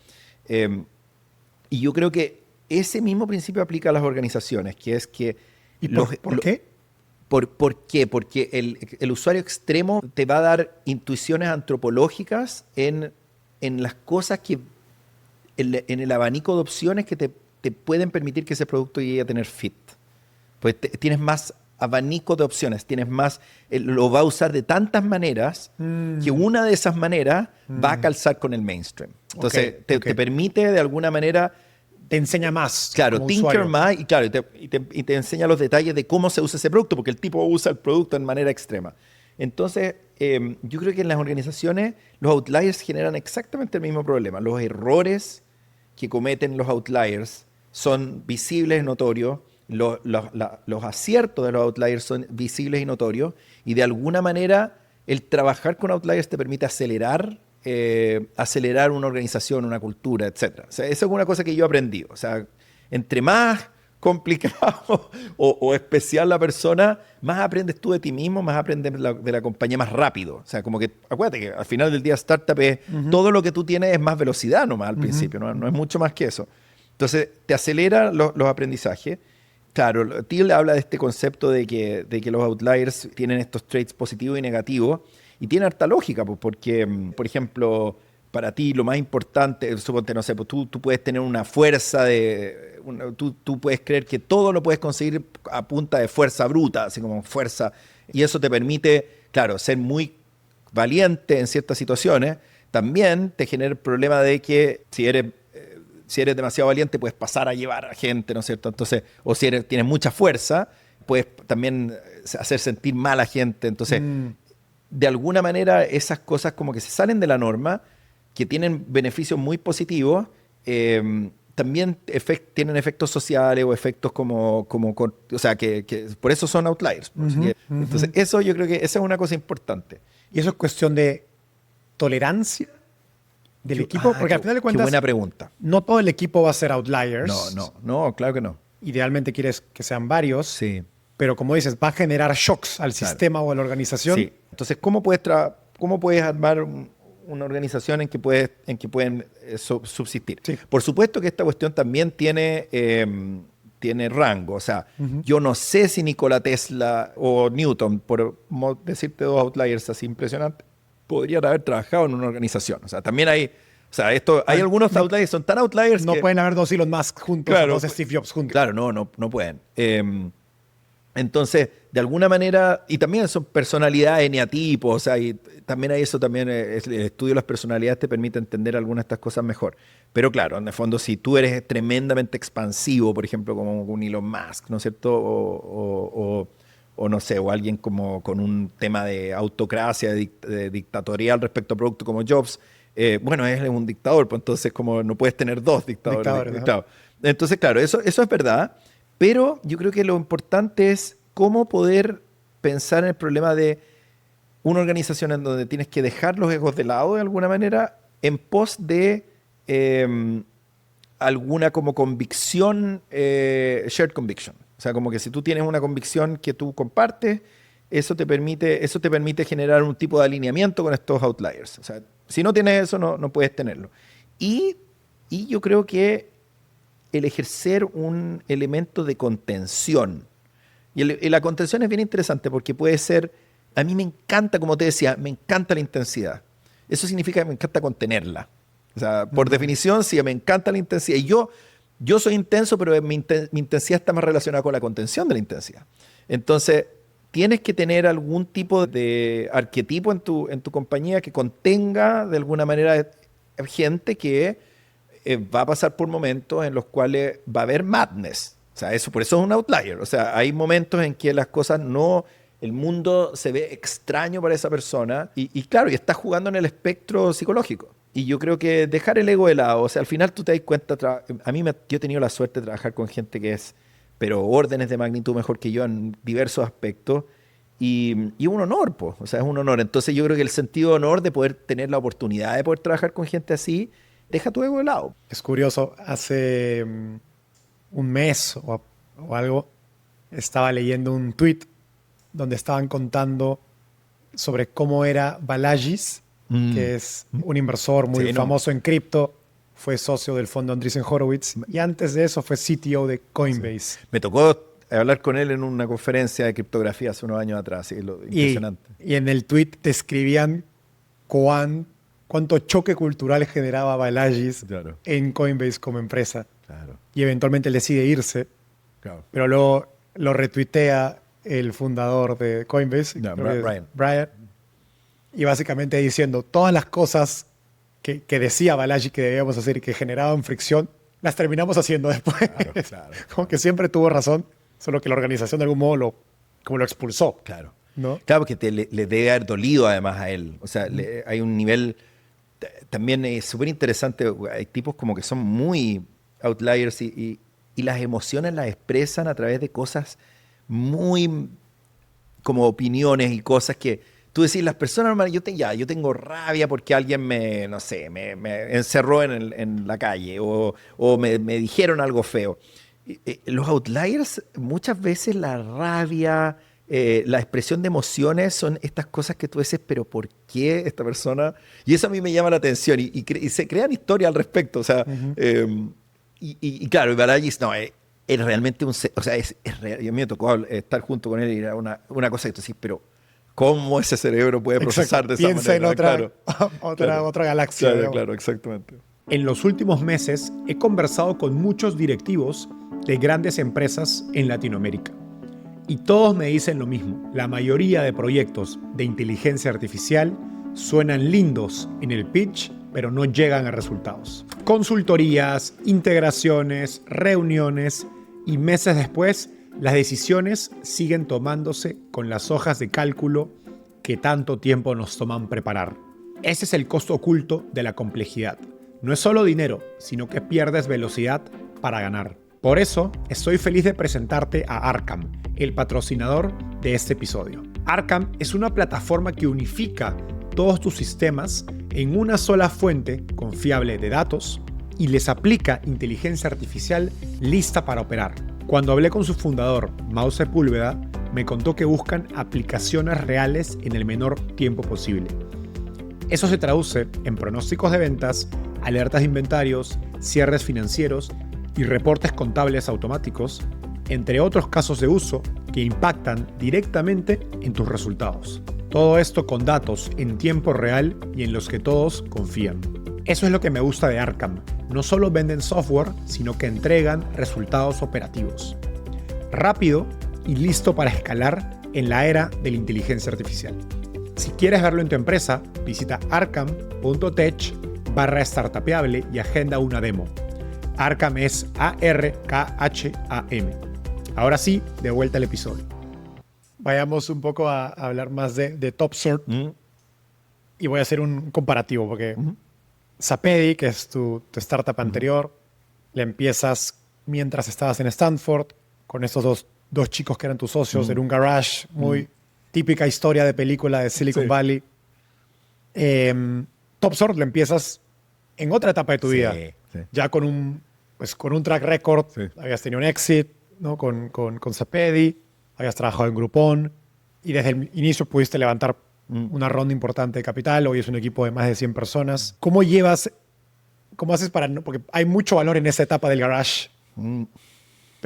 A: Y yo creo que ese mismo principio aplica a las organizaciones, que es que...
B: ¿Y por qué?
A: ¿Por qué? Porque el usuario extremo te va a dar intuiciones antropológicas en las cosas que... en el abanico de opciones que te pueden permitir que ese producto llegue a tener fit. Pues tienes más abanico de opciones, tienes más... lo va a usar de tantas maneras que una de esas maneras va a calzar con el mainstream. Entonces, te permite de alguna manera...
B: Te enseña más.
A: Claro,
B: como
A: tinker
B: usuario.
A: más y claro, y te enseña los detalles de cómo se usa ese producto, porque el tipo usa el producto en manera extrema. Entonces, yo creo que en las organizaciones los outliers generan exactamente el mismo problema. Los errores que cometen los outliers son visibles y notorios, los aciertos de los outliers son visibles y notorios, y de alguna manera el trabajar con outliers te permite acelerar una organización, una cultura, etc. O sea, eso es una cosa que yo aprendí. O sea, entre más complicado o especial la persona, más aprendes tú de ti mismo, más aprendes de la compañía más rápido. O sea, como que, acuérdate que al final del día startup es todo lo que tú tienes es más velocidad nomás al principio, no es mucho más que eso. Entonces, te acelera los aprendizajes. Claro, Thiel habla de este concepto de que los outliers tienen estos traits positivos y negativos, y tiene harta lógica, pues, porque, por ejemplo, para ti lo más importante, suponte, no sé, pues tú puedes tener una fuerza tú puedes creer que todo lo puedes conseguir a punta de fuerza bruta, así como fuerza, y eso te permite, claro, ser muy valiente en ciertas situaciones. También te genera el problema de que si eres demasiado valiente, puedes pasar a llevar a gente, ¿no es cierto? Entonces, o si tienes mucha fuerza, puedes también hacer sentir mal a gente. Entonces, de alguna manera, esas cosas como que se salen de la norma, que tienen beneficios muy positivos, también tienen efectos sociales o efectos o sea, que por eso son outliers. Pues. Entonces, eso yo creo que esa es una cosa importante.
B: Y eso es cuestión de tolerancia del equipo, porque al final de cuentas,
A: qué buena pregunta.
B: No todo el equipo va a ser outliers.
A: No, claro que no.
B: Idealmente quieres que sean varios,
A: sí.
B: Pero como dices, va a generar shocks al sistema o a la organización.
A: Sí. Entonces, ¿cómo puedes armar una organización en que pueden subsistir? Sí. Por supuesto que esta cuestión también tiene rango. O sea, yo no sé si Nikola Tesla o Newton, por decirte dos outliers así impresionantes, podrían haber trabajado en una organización. O sea, también hay algunos outliers que son tan outliers
B: no
A: que...
B: pueden haber dos Elon Musk juntos,
A: claro,
B: dos Steve Jobs juntos.
A: Claro, no pueden. Entonces, de alguna manera, y también son personalidades, eneatipos, o sea, y también hay eso, también el estudio de las personalidades te permite entender algunas de estas cosas mejor. Pero claro, en el fondo, si tú eres tremendamente expansivo, por ejemplo, como un Elon Musk, ¿no es cierto? O no sé, o alguien como con un tema de autocracia, de dictatorial respecto a productos como Jobs, bueno, él es un dictador, pues entonces como no puedes tener dos dictadores. Entonces, claro, eso es verdad. Pero yo creo que lo importante es cómo poder pensar en el problema de una organización en donde tienes que dejar los egos de lado de alguna manera en pos de alguna como convicción, shared conviction. O sea, como que si tú tienes una convicción que tú compartes, eso te permite generar un tipo de alineamiento con estos outliers. O sea, si no tienes eso, no puedes tenerlo. Y yo creo que el ejercer un elemento de contención. Y la contención es bien interesante porque puede ser, a mí me encanta, como te decía, me encanta la intensidad. Eso significa que me encanta contenerla. O sea, por definición, sí, me encanta la intensidad. Y yo soy intenso, pero mi intensidad está más relacionada con la contención de la intensidad. Entonces, tienes que tener algún tipo de arquetipo en tu compañía que contenga de alguna manera gente que va a pasar por momentos en los cuales va a haber madness. O sea, por eso es un outlier. O sea, hay momentos en que las cosas el mundo se ve extraño para esa persona y claro, y está jugando en el espectro psicológico. Y yo creo que dejar el ego de lado, o sea, al final tú te das cuenta, yo he tenido la suerte de trabajar con gente que es, pero órdenes de magnitud mejor que yo en diversos aspectos, y un honor, pues, o sea, es un honor. Entonces yo creo que el sentido de honor de poder tener la oportunidad de poder trabajar con gente así, deja tu ego de lado.
B: Es curioso, hace un mes o algo, estaba leyendo un tweet donde estaban contando sobre cómo era Balagis, que es un inversor muy famoso en cripto, fue socio del fondo Andreessen Horowitz y antes de eso fue CTO de Coinbase.
A: Sí. Me tocó hablar con él en una conferencia de criptografía hace unos años atrás, impresionante.
B: Y en el tweet describían cuánto choque cultural generaba Balagis en Coinbase como empresa. Claro. Y eventualmente él decide irse, pero luego lo retuitea el fundador de Coinbase, Brian, y básicamente diciendo todas las cosas que decía Balaji que debíamos hacer y que generaban fricción, las terminamos haciendo después. Claro. Como que siempre tuvo razón, solo que la organización de algún modo lo expulsó.
A: Claro.
B: ¿No?
A: Claro, porque le debe haber dolido además a él. O sea, hay un nivel... También es súper interesante. Hay tipos como que son muy outliers y las emociones las expresan a través de cosas muy... como opiniones y cosas que... Tú decís, las personas normales, yo tengo rabia porque alguien me encerró en la calle o me dijeron algo feo. Los outliers, muchas veces la rabia, la expresión de emociones son estas cosas que tú dices, pero ¿por qué esta persona? Y eso a mí me llama la atención y se crean historias al respecto. O sea, y claro, Balagis no, es realmente o sea, es real. Y a mí me tocó estar junto con él y era una cosa que tú decís, pero ¿cómo ese cerebro puede procesar de esa manera?
B: Piensa en otra galaxia.
A: Claro, exactamente.
B: En los últimos meses he conversado con muchos directivos de grandes empresas en Latinoamérica. Y todos me dicen lo mismo. La mayoría de proyectos de inteligencia artificial suenan lindos en el pitch, pero no llegan a resultados. Consultorías, integraciones, reuniones y meses después, las decisiones siguen tomándose con las hojas de cálculo que tanto tiempo nos toman preparar. Ese es el costo oculto de la complejidad. no es solo dinero, sino que pierdes velocidad para ganar. Por eso, estoy feliz de presentarte a Arkham, el patrocinador de este episodio. Arkham es una plataforma que unifica todos tus sistemas en una sola fuente confiable de datos y les aplica inteligencia artificial lista para operar. Cuando hablé con su fundador, Mao Sepúlveda, me contó que buscan aplicaciones reales en el menor tiempo posible. Eso se traduce en pronósticos de ventas, alertas de inventarios, cierres financieros y reportes contables automáticos, entre otros casos de uso que impactan directamente en tus resultados. Todo esto con datos en tiempo real y en los que todos confían. Eso es lo que me gusta de Arkham. No solo venden software, sino que entregan resultados operativos. Rápido y listo para escalar en la era de la inteligencia artificial. Si quieres verlo en tu empresa, visita arkham.tech/startupeable y agenda una demo. Arkham es ARKHAM. Ahora sí, de vuelta al episodio. Vayamos un poco a hablar más de TopSort. Y voy a hacer un comparativo porque Zapedi, que es tu startup anterior, la empiezas mientras estabas en Stanford con estos dos chicos que eran tus socios en un garage, muy típica historia de película de Silicon Valley. TopSort lo empiezas en otra etapa de tu vida, ya con un track record. Habías tenido un exit, ¿no? con Zapedi, habías trabajado en Groupon y desde el inicio pudiste levantar una ronda importante de capital. Hoy es un equipo de más de 100 personas. ¿Cómo haces para no? Porque hay mucho valor en esa etapa del garage.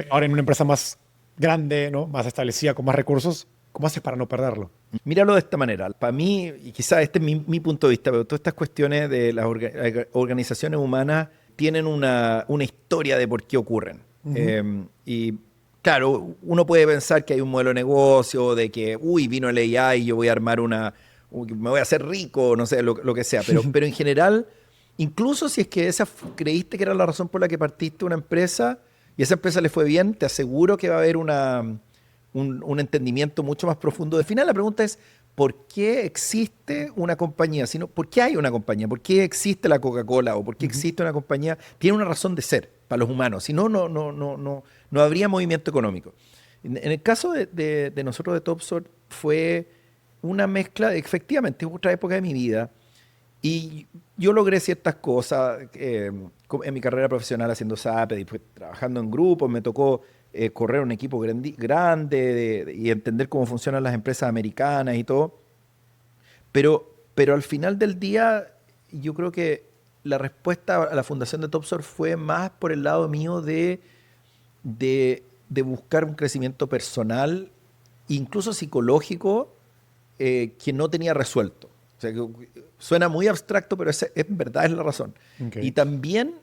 B: Ahora en una empresa más grande, ¿no? Más establecida, con más recursos, ¿cómo haces para no perderlo?
A: Míralo de esta manera. Para mí, y quizás este es mi punto de vista, pero todas estas cuestiones de las organizaciones humanas tienen una historia de por qué ocurren. Y claro, uno puede pensar que hay un modelo de negocio, de que, vino el AI y yo voy a armar me voy a hacer rico, no sé, lo que sea. Pero en general, incluso si es que creíste que era la razón por la que partiste una empresa y esa empresa le fue bien, te aseguro que va a haber un entendimiento mucho más profundo. Al final la pregunta es, ¿por qué existe una compañía? ¿Por qué hay una compañía? ¿Por qué existe la Coca-Cola? ¿O por qué existe una compañía? Tiene una razón de ser para los humanos. Si no, no habría movimiento económico. En el caso de nosotros de TopSort fue una mezcla, efectivamente, otra época de mi vida. Y yo logré ciertas cosas en mi carrera profesional haciendo Zaped y pues, trabajando en grupos. Me tocó correr un equipo grande y entender cómo funcionan las empresas americanas y todo. Pero al final del día, yo creo que la respuesta a la fundación de TopSort fue más por el lado mío de buscar un crecimiento personal, incluso psicológico, que no tenía resuelto. O sea, que suena muy abstracto, pero es verdad, es la razón. Okay. Y también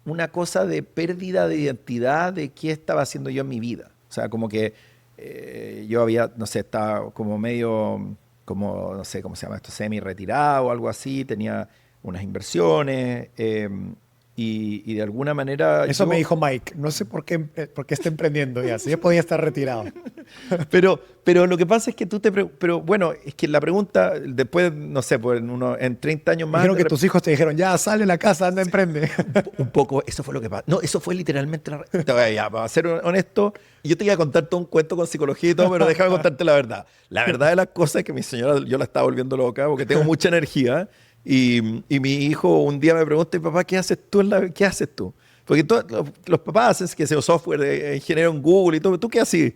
A: una cosa de pérdida de identidad de qué estaba haciendo yo en mi vida. O sea, como que yo estaba como medio, no sé cómo se llama esto, semi-retirado o algo así, tenía unas inversiones y de alguna manera...
B: Eso me dijo Mike, no sé por qué está emprendiendo ya, si yo podía estar retirado.
A: pero lo que pasa es que pero bueno, es que la pregunta, después, no sé, en 30 años más...
B: Dijeron que tus hijos te dijeron, ya, sale de la casa, anda, emprende.
A: Un poco, eso fue lo que pasó. No, eso fue literalmente... Ya, para ser honesto, yo te iba a contar todo un cuento con psicología y todo, pero déjame contarte la verdad. La verdad de las cosas es que mi señora, yo la estaba volviendo loca porque tengo mucha energía. Y mi hijo un día me pregunta, papá, ¿qué haces tú? ¿Qué haces tú? Porque los papás hacen que sea software de ingeniero en Google y todo, ¿tú qué haces?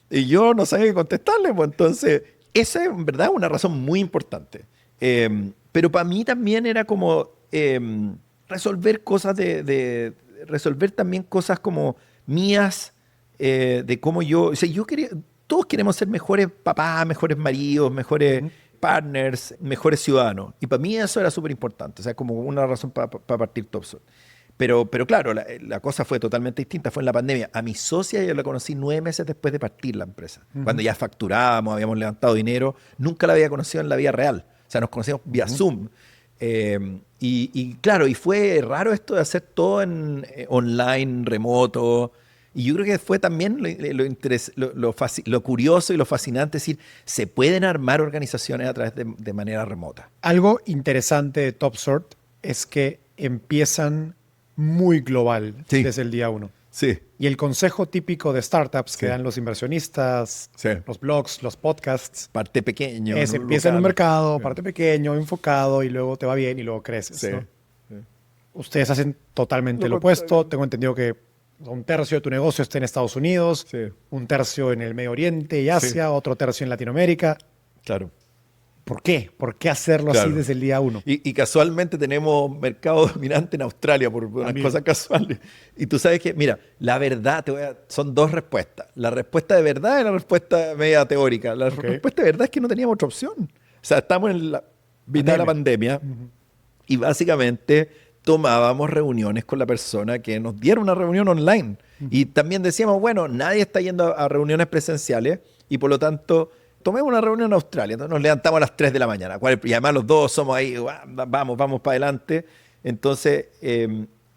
A: Y yo no sabía qué contestarle, pues entonces, esa es en verdad una razón muy importante. Pero para mí también era como resolver cosas resolver también cosas como mías, de cómo o sea, todos queremos ser mejores papás, mejores maridos, mejores partners, mejores ciudadanos. Y para mí eso era súper importante, o sea, como una razón para partir TopSort. Pero claro, la cosa fue totalmente distinta, fue en la pandemia. A mi socia yo la conocí 9 meses después de partir la empresa. Cuando ya facturábamos, habíamos levantado dinero, nunca la había conocido en la vida real. O sea, nos conocíamos vía Zoom. Y claro, y fue raro esto de hacer todo en online, remoto. Y yo creo que fue también lo curioso y lo fascinante, es decir, se pueden armar organizaciones a través de manera remota.
B: Algo interesante de TopSort es que empiezan muy global desde el día uno.
A: Sí.
B: Y el consejo típico de startups que dan los inversionistas, los blogs, los podcasts,
A: parte pequeño.
B: es empieza en un mercado, parte pequeño, enfocado, y luego te va bien y luego creces.
A: Sí.
B: ¿no?
A: Sí.
B: Ustedes hacen totalmente lo opuesto. Tengo entendido que un tercio de tu negocio está en Estados Unidos, un tercio en el Medio Oriente y Asia, otro tercio en Latinoamérica.
A: Claro.
B: ¿Por qué? ¿Por qué hacerlo así desde el día uno?
A: Y casualmente tenemos mercado dominante en Australia por unas cosas casuales. Y tú sabes que, mira, la verdad, son dos respuestas. La respuesta de verdad y la respuesta media teórica. La respuesta de verdad es que no teníamos otra opción. O sea, estamos en la mitad de la pandemia y básicamente tomábamos reuniones con la persona que nos diera una reunión online. Y también decíamos, bueno, nadie está yendo a reuniones presenciales y por lo tanto tomemos una reunión en Australia. Entonces nos levantamos a las 3 de la mañana. Y además los dos somos ahí, vamos para adelante. Entonces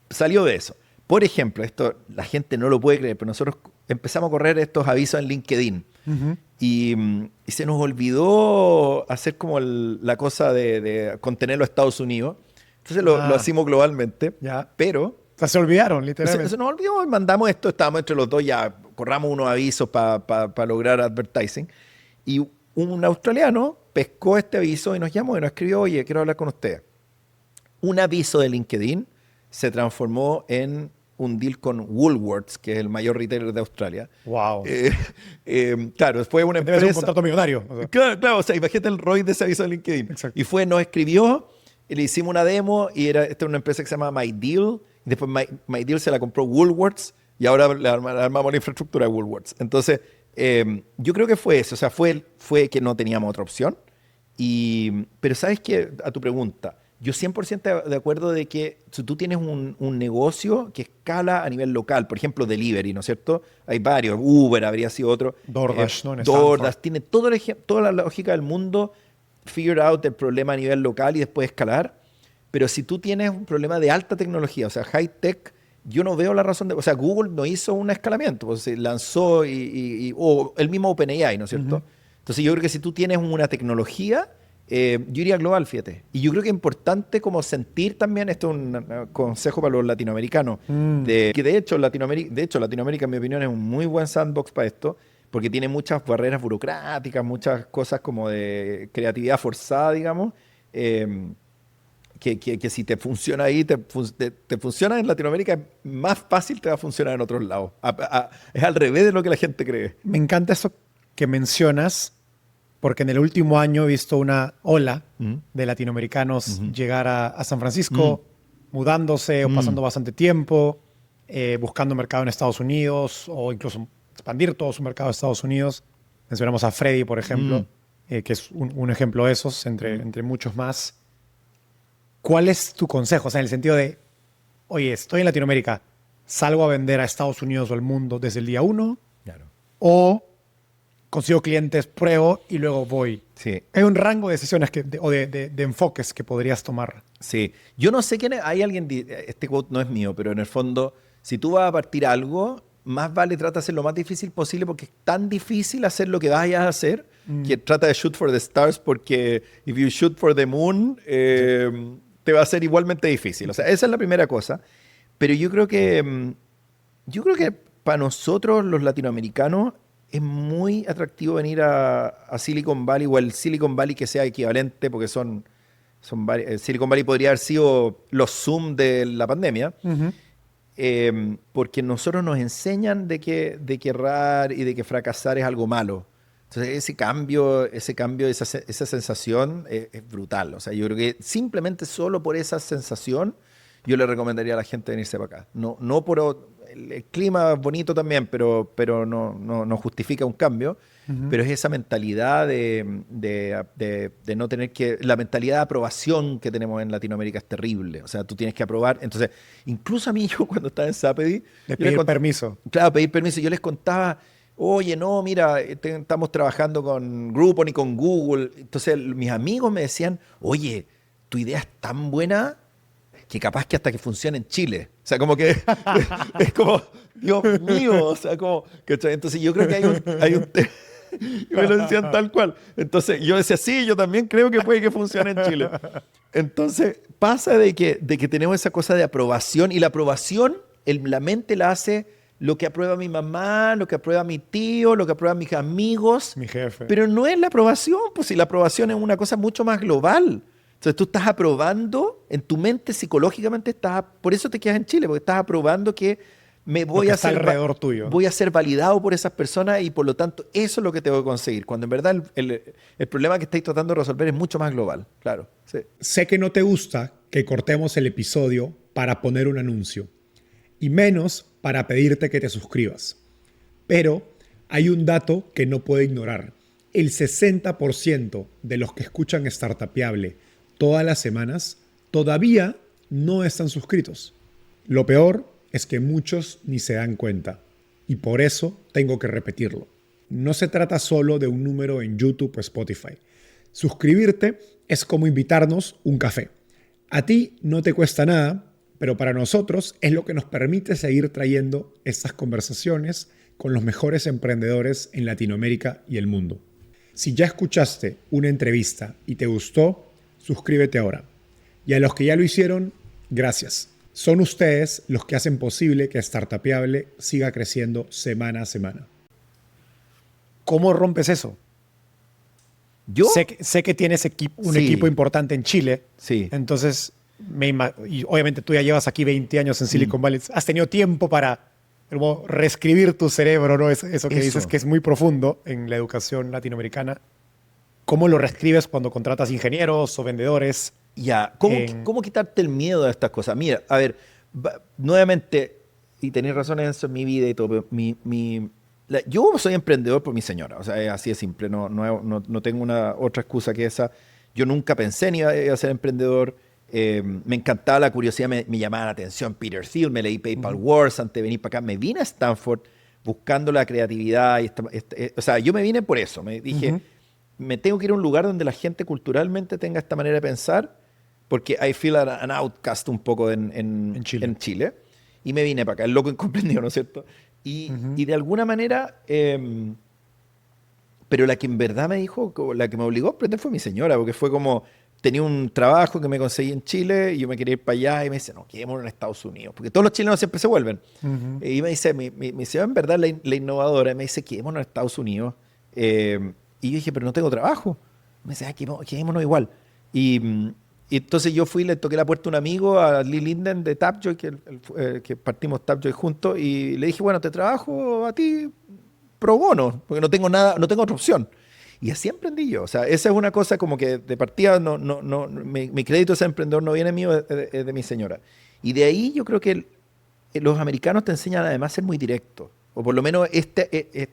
A: salió de eso. Por ejemplo, esto la gente no lo puede creer, pero nosotros empezamos a correr estos avisos en LinkedIn. Y se nos olvidó hacer como la cosa de contenerlo a Estados Unidos. Entonces lo hicimos globalmente, pero...
B: O sea, se olvidaron, literalmente.
A: Se nos olvidó y mandamos esto, estábamos entre los dos, ya corramos unos avisos para lograr advertising. Y un australiano pescó este aviso y nos llamó y nos escribió, oye, quiero hablar con usted. Un aviso de LinkedIn se transformó en un deal con Woolworths, que es el mayor retailer de Australia.
B: ¡Wow!
A: Claro, fue una empresa...
B: Debe ser un contrato millonario.
A: O sea. Claro, o sea, imagínate el ROI de ese aviso de LinkedIn.
B: Exacto.
A: Y nos escribió, y le hicimos una demo, y esta era una empresa que se llama MyDeal, y después MyDeal se la compró Woolworths, y ahora le armamos la infraestructura de Woolworths. Entonces, yo creo que fue eso, o sea, fue que no teníamos otra opción. Pero sabes que, a tu pregunta, yo 100% de acuerdo de que si tú tienes un negocio que escala a nivel local, por ejemplo, delivery, ¿no es cierto? Hay varios, Uber habría sido otro.
B: DoorDash, ¿no?
A: DoorDash, tiene toda la lógica del mundo, figure out el problema a nivel local y después escalar. Pero si tú tienes un problema de alta tecnología, o sea, high tech, yo no veo la razón de... O sea, Google no hizo un escalamiento, pues se lanzó o el mismo OpenAI, ¿no es cierto? Entonces yo creo que si tú tienes una tecnología, yo iría global, fíjate. Y yo creo que es importante como sentir también, esto es un consejo para los latinoamericanos, que de hecho Latinoamérica, en mi opinión, es un muy buen sandbox para esto, porque tiene muchas barreras burocráticas, muchas cosas como de creatividad forzada, digamos, que si te funciona ahí, te funciona en Latinoamérica, es más fácil te va a funcionar en otros lados. Es al revés de lo que la gente cree.
B: Me encanta eso que mencionas, porque en el último año he visto una ola de latinoamericanos llegar a San Francisco, mudándose o pasando bastante tiempo, buscando mercado en Estados Unidos o incluso expandir todo su mercado a Estados Unidos. Mencionamos a Freddy, por ejemplo, que es un ejemplo de esos, entre muchos más. ¿Cuál es tu consejo? O sea, en el sentido de, oye, estoy en Latinoamérica, ¿salgo a vender a Estados Unidos o al mundo desde el día uno?
A: Claro.
B: ¿O consigo clientes, pruebo y luego voy?
A: Sí.
B: Hay un rango de decisiones de enfoques que podrías tomar.
A: Sí. Yo no sé quién es. Hay alguien, este quote no es mío, pero en el fondo, si tú vas a partir algo, más vale trata de hacer lo más difícil posible porque es tan difícil hacer lo que vayas a hacer que trata de shoot for the stars porque if you shoot for the moon te va a ser igualmente difícil. O sea, esa es la primera cosa. Pero yo creo que para nosotros los latinoamericanos es muy atractivo venir a Silicon Valley o el Silicon Valley que sea equivalente porque son varios. Silicon Valley podría haber sido los Zoom de la pandemia. Porque nosotros nos enseñan de que errar y de que fracasar es algo malo. Entonces ese cambio, esa sensación es brutal. O sea, yo creo que simplemente solo por esa sensación yo le recomendaría a la gente venirse para acá. No por el clima bonito también, pero no justifica un cambio. Pero es esa mentalidad de no tener que... La mentalidad de aprobación que tenemos en Latinoamérica es terrible. O sea, tú tienes que aprobar. Entonces, incluso a mí, yo cuando estaba en Zapedi...
B: Pedir permiso.
A: Claro, pedir permiso. Yo les contaba, oye, no, mira, estamos trabajando con Groupon y con Google. Entonces, mis amigos me decían, oye, tu idea es tan buena que capaz que hasta que funcione en Chile. O sea, como que es como, Dios mío, o sea, como... ¿cachai? Entonces, yo creo que hay un Y me lo decían tal cual. Entonces yo decía, sí, yo también creo que puede que funcione en Chile. Entonces pasa de que tenemos esa cosa de aprobación, y la aprobación, la mente la hace lo que aprueba mi mamá, lo que aprueba mi tío, lo que aprueban mis amigos.
B: Mi jefe.
A: Pero no es la aprobación, pues si la aprobación es una cosa mucho más global. Entonces tú estás aprobando, en tu mente psicológicamente por eso te quedas en Chile, porque estás aprobando que
B: Lo que está alrededor tuyo.
A: voy a ser validado por esas personas, y por lo tanto eso es lo que tengo que conseguir. Cuando en verdad el problema que estáis tratando de resolver es mucho más global. Claro, sí.
C: Sé que no te gusta que cortemos el episodio para poner un anuncio, y menos para pedirte que te suscribas. Pero hay un dato que no puedo ignorar. El 60% de los que escuchan Startupiable todas las semanas todavía no están suscritos. Lo peor es que muchos ni se dan cuenta, y por eso tengo que repetirlo. No se trata solo de un número en YouTube o Spotify. Suscribirte es como invitarnos un café. A ti no te cuesta nada, pero para nosotros es lo que nos permite seguir trayendo estas conversaciones con los mejores emprendedores en Latinoamérica y el mundo. Si ya escuchaste una entrevista y te gustó, suscríbete ahora. Y a los que ya lo hicieron, gracias. Son ustedes los que hacen posible que Startupiable siga creciendo semana a semana.
B: ¿Cómo rompes eso?
A: ¿Yo?
B: Sé que tienes un
A: Sí.
B: equipo importante en Chile.
A: Sí.
B: Entonces, y obviamente tú ya llevas aquí 20 años en Silicon Valley. Has tenido tiempo para como reescribir tu cerebro, ¿no? Eso que dices que es muy profundo en la educación latinoamericana. ¿Cómo lo reescribes cuando contratas ingenieros o vendedores?
A: Ya, ¿cómo quitarte el miedo a estas cosas? Mira, a ver, nuevamente, y tenéis razón en eso en mi vida y todo, pero yo soy emprendedor por mi señora, o sea, es así de simple, no tengo otra excusa que esa. Yo nunca pensé ni iba a ser emprendedor. Me encantaba la curiosidad, me llamaba la atención Peter Thiel, me leí PayPal Wars antes de venir para acá, me vine a Stanford buscando la creatividad. O sea, yo me vine por eso, me dije, me tengo que ir a un lugar donde la gente culturalmente tenga esta manera de pensar, porque I feel an outcast un poco en Chile. Y me vine para acá, el loco incomprendido, ¿no es cierto? Y de alguna manera, pero la que en verdad me dijo, la que me obligó a aprender fue mi señora, porque fue como, tenía un trabajo que me conseguí en Chile y yo me quería ir para allá, y me dice, no, quedémonos en Estados Unidos, porque todos los chilenos siempre se vuelven. Y me dice, mi señora en verdad la innovadora, me dice, quedémonos en Estados Unidos. Y yo dije, pero no tengo trabajo. Me dice, quedémonos igual. Y entonces yo fui, le toqué la puerta a un amigo, a Lee Linden de Tapjoy, que partimos Tapjoy juntos, y le dije, bueno, te trabajo a ti pro bono, porque no tengo otra opción. Y así emprendí yo. O sea, esa es una cosa como que de partida mi crédito de ser emprendedor no viene mío, es de mi señora. Y de ahí yo creo que los americanos te enseñan además a ser muy directos. O por lo menos es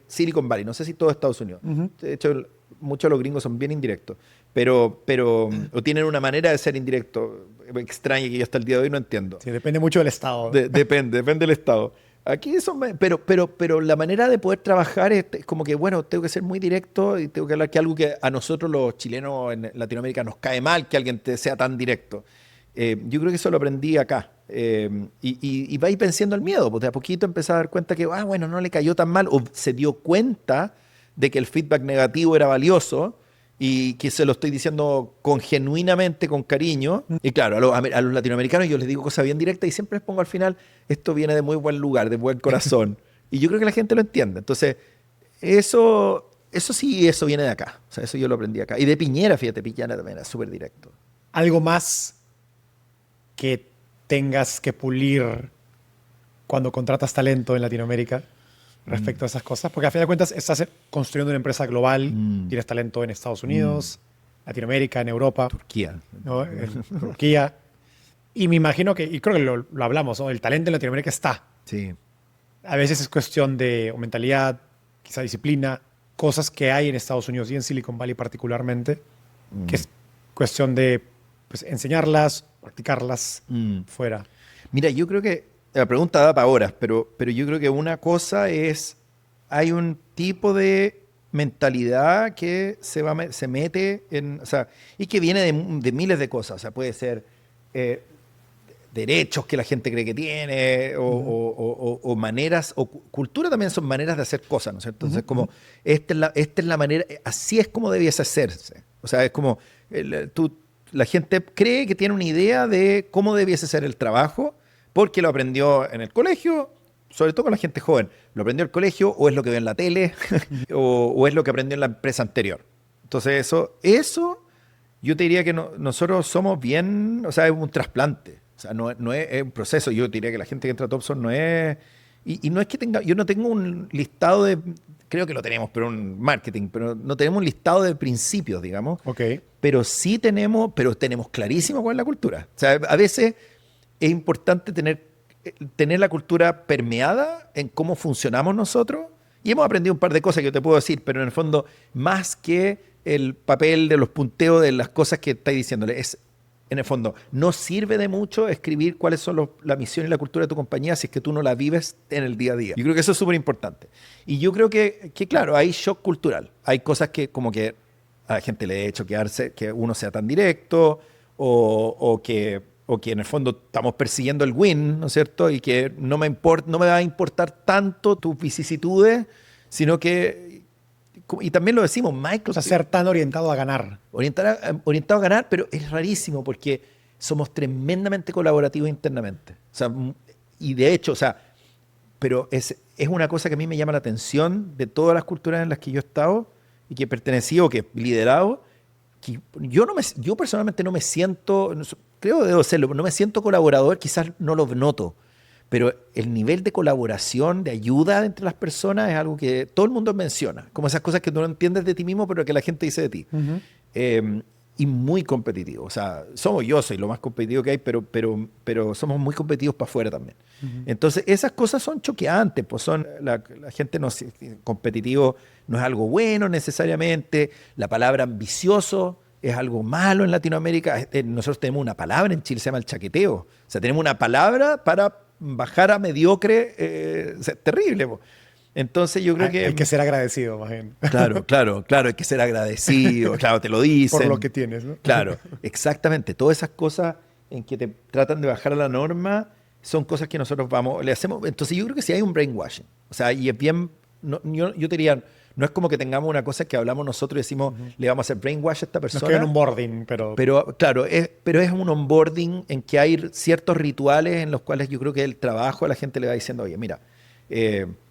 A: Silicon Valley. No sé si todo Estados Unidos. De hecho, muchos de los gringos son bien indirectos. Pero o tienen una manera de ser indirecto extraña que yo hasta el día de hoy no entiendo.
B: Sí, depende mucho del estado.
A: Depende del estado. Aquí pero la manera de poder trabajar es como que, bueno, tengo que ser muy directo y tengo que hablar que algo que a nosotros los chilenos en Latinoamérica nos cae mal, que alguien te sea tan directo. Yo creo que eso lo aprendí acá. Y vais venciendo el miedo, porque de a poquito empecé a dar cuenta que, bueno, no le cayó tan mal, o se dio cuenta de que el feedback negativo era valioso y que se lo estoy diciendo genuinamente, con cariño. Y claro, a los latinoamericanos yo les digo cosas bien directas y siempre les pongo al final, esto viene de muy buen lugar, de buen corazón. Y yo creo que la gente lo entiende. Entonces, eso viene de acá. O sea, eso yo lo aprendí acá. Y de Piñera, fíjate, Piñera también era súper directo.
B: ¿Algo más que tengas que pulir cuando contratas talento en Latinoamérica respecto a esas cosas? Porque a fin de cuentas estás construyendo una empresa global, tienes talento en Estados Unidos, Latinoamérica, en Europa,
A: Turquía.
B: ¿no? En Turquía. Y me imagino que, y creo que lo hablamos, ¿no? El talento en Latinoamérica está.
A: Sí.
B: A veces es cuestión de mentalidad, quizá disciplina, cosas que hay en Estados Unidos y en Silicon Valley particularmente, que es cuestión de pues, enseñarlas, practicarlas fuera.
A: Mira, yo creo que la pregunta da para horas, pero yo creo que una cosa es, hay un tipo de mentalidad que se mete en, o sea, y que viene de miles de cosas. O sea, puede ser derechos que la gente cree que tiene, o maneras, o cultura también son maneras de hacer cosas, ¿no es cierto? Entonces, como, esta es la manera, así es como debiese hacerse. O sea, es como, la gente cree que tiene una idea de cómo debiese ser el trabajo, porque lo aprendió en el colegio, sobre todo con la gente joven. Lo aprendió en el colegio, o es lo que ve en la tele, o es lo que aprendió en la empresa anterior. Entonces, eso yo te diría que nosotros somos bien, o sea, es un trasplante. O sea, no es un proceso. Yo diría que la gente que entra a TopSort no es... Y no es que tenga... Yo no tengo un listado de... Creo que lo tenemos, pero un marketing. Pero no tenemos un listado de principios, digamos.
B: Ok.
A: Pero sí tenemos clarísimo cuál es la cultura. O sea, a veces es importante tener la cultura permeada en cómo funcionamos nosotros. Y hemos aprendido un par de cosas que yo te puedo decir, pero en el fondo, más que el papel de los punteos de las cosas que estáis diciéndole, en el fondo, no sirve de mucho escribir cuáles son la misión y la cultura de tu compañía si es que tú no la vives en el día a día. Yo creo que eso es súper importante. Y yo creo que, claro, hay shock cultural. Hay cosas que como que a la gente le debe choquearse, que uno sea tan directo o que en el fondo estamos persiguiendo el win, ¿no es cierto? Y que no me va a importar tanto tus vicisitudes, sino que... Y también lo decimos, Michael...
B: O sea, ser tan orientado a ganar.
A: Orientado a ganar, pero es rarísimo porque somos tremendamente colaborativos internamente. O sea, y de hecho, o sea, pero es una cosa que a mí me llama la atención de todas las culturas en las que yo he estado y que he pertenecido, que he liderado, que yo personalmente no me siento, creo que debo serlo, no me siento colaborador, quizás no lo noto. Pero el nivel de colaboración, de ayuda entre las personas es algo que todo el mundo menciona. Como esas cosas que tú no entiendes de ti mismo, pero que la gente dice de ti. Y muy competitivo. O sea, yo soy lo más competitivo que hay, pero somos muy competitivos para afuera también. Entonces, esas cosas son choqueantes. Pues la gente competitivo no es algo bueno necesariamente. La palabra ambicioso es algo malo en Latinoamérica. Nosotros tenemos una palabra en Chile, se llama el chaqueteo. O sea, tenemos una palabra para bajar a mediocre, terrible. Entonces yo creo que...
B: Hay que ser agradecido, más bien.
A: Claro, hay que ser agradecido, claro, te lo dicen.
B: Por lo que tienes, ¿no?
A: Claro, exactamente. Todas esas cosas en que te tratan de bajar a la norma son cosas que nosotros le hacemos. Entonces yo creo que sí hay un brainwashing. O sea, y es bien... yo te diría... No es como que tengamos una cosa que hablamos nosotros y decimos, le vamos a hacer brainwash a esta persona.
B: No es que hay un onboarding, pero...
A: Claro, pero es un onboarding en que hay ciertos rituales en los cuales yo creo que el trabajo a la gente le va diciendo, oye, mira,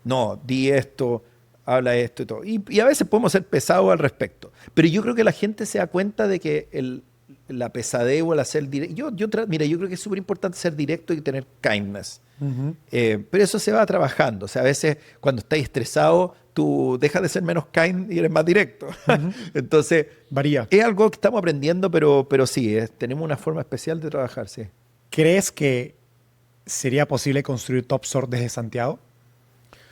A: no, di esto, habla esto y todo. Y a veces podemos ser pesados al respecto. Pero yo creo que la gente se da cuenta de que la pesadez o el hacer directo... Mira, yo creo que es súper importante ser directo y tener kindness. Pero eso se va trabajando. O sea, a veces cuando estás estresado, tú dejas de ser menos kind y eres más directo. Entonces,
B: varía.
A: Es algo que estamos aprendiendo, pero sí, tenemos una forma especial de trabajar, sí.
B: ¿Crees que sería posible construir TopSort desde Santiago?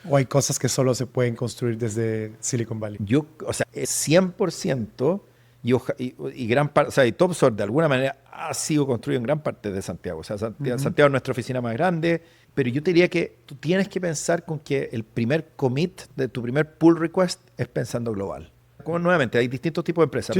B: ¿O hay cosas que solo se pueden construir desde Silicon Valley?
A: O sea, es 100% y gran parte, o sea, y TopSort de alguna manera ha sido construido en gran parte de Santiago. O sea, Santiago es nuestra oficina más grande, pero yo te diría que tú tienes que pensar con que el primer commit de tu primer pull request es pensando global. Como nuevamente, hay distintos tipos de empresas,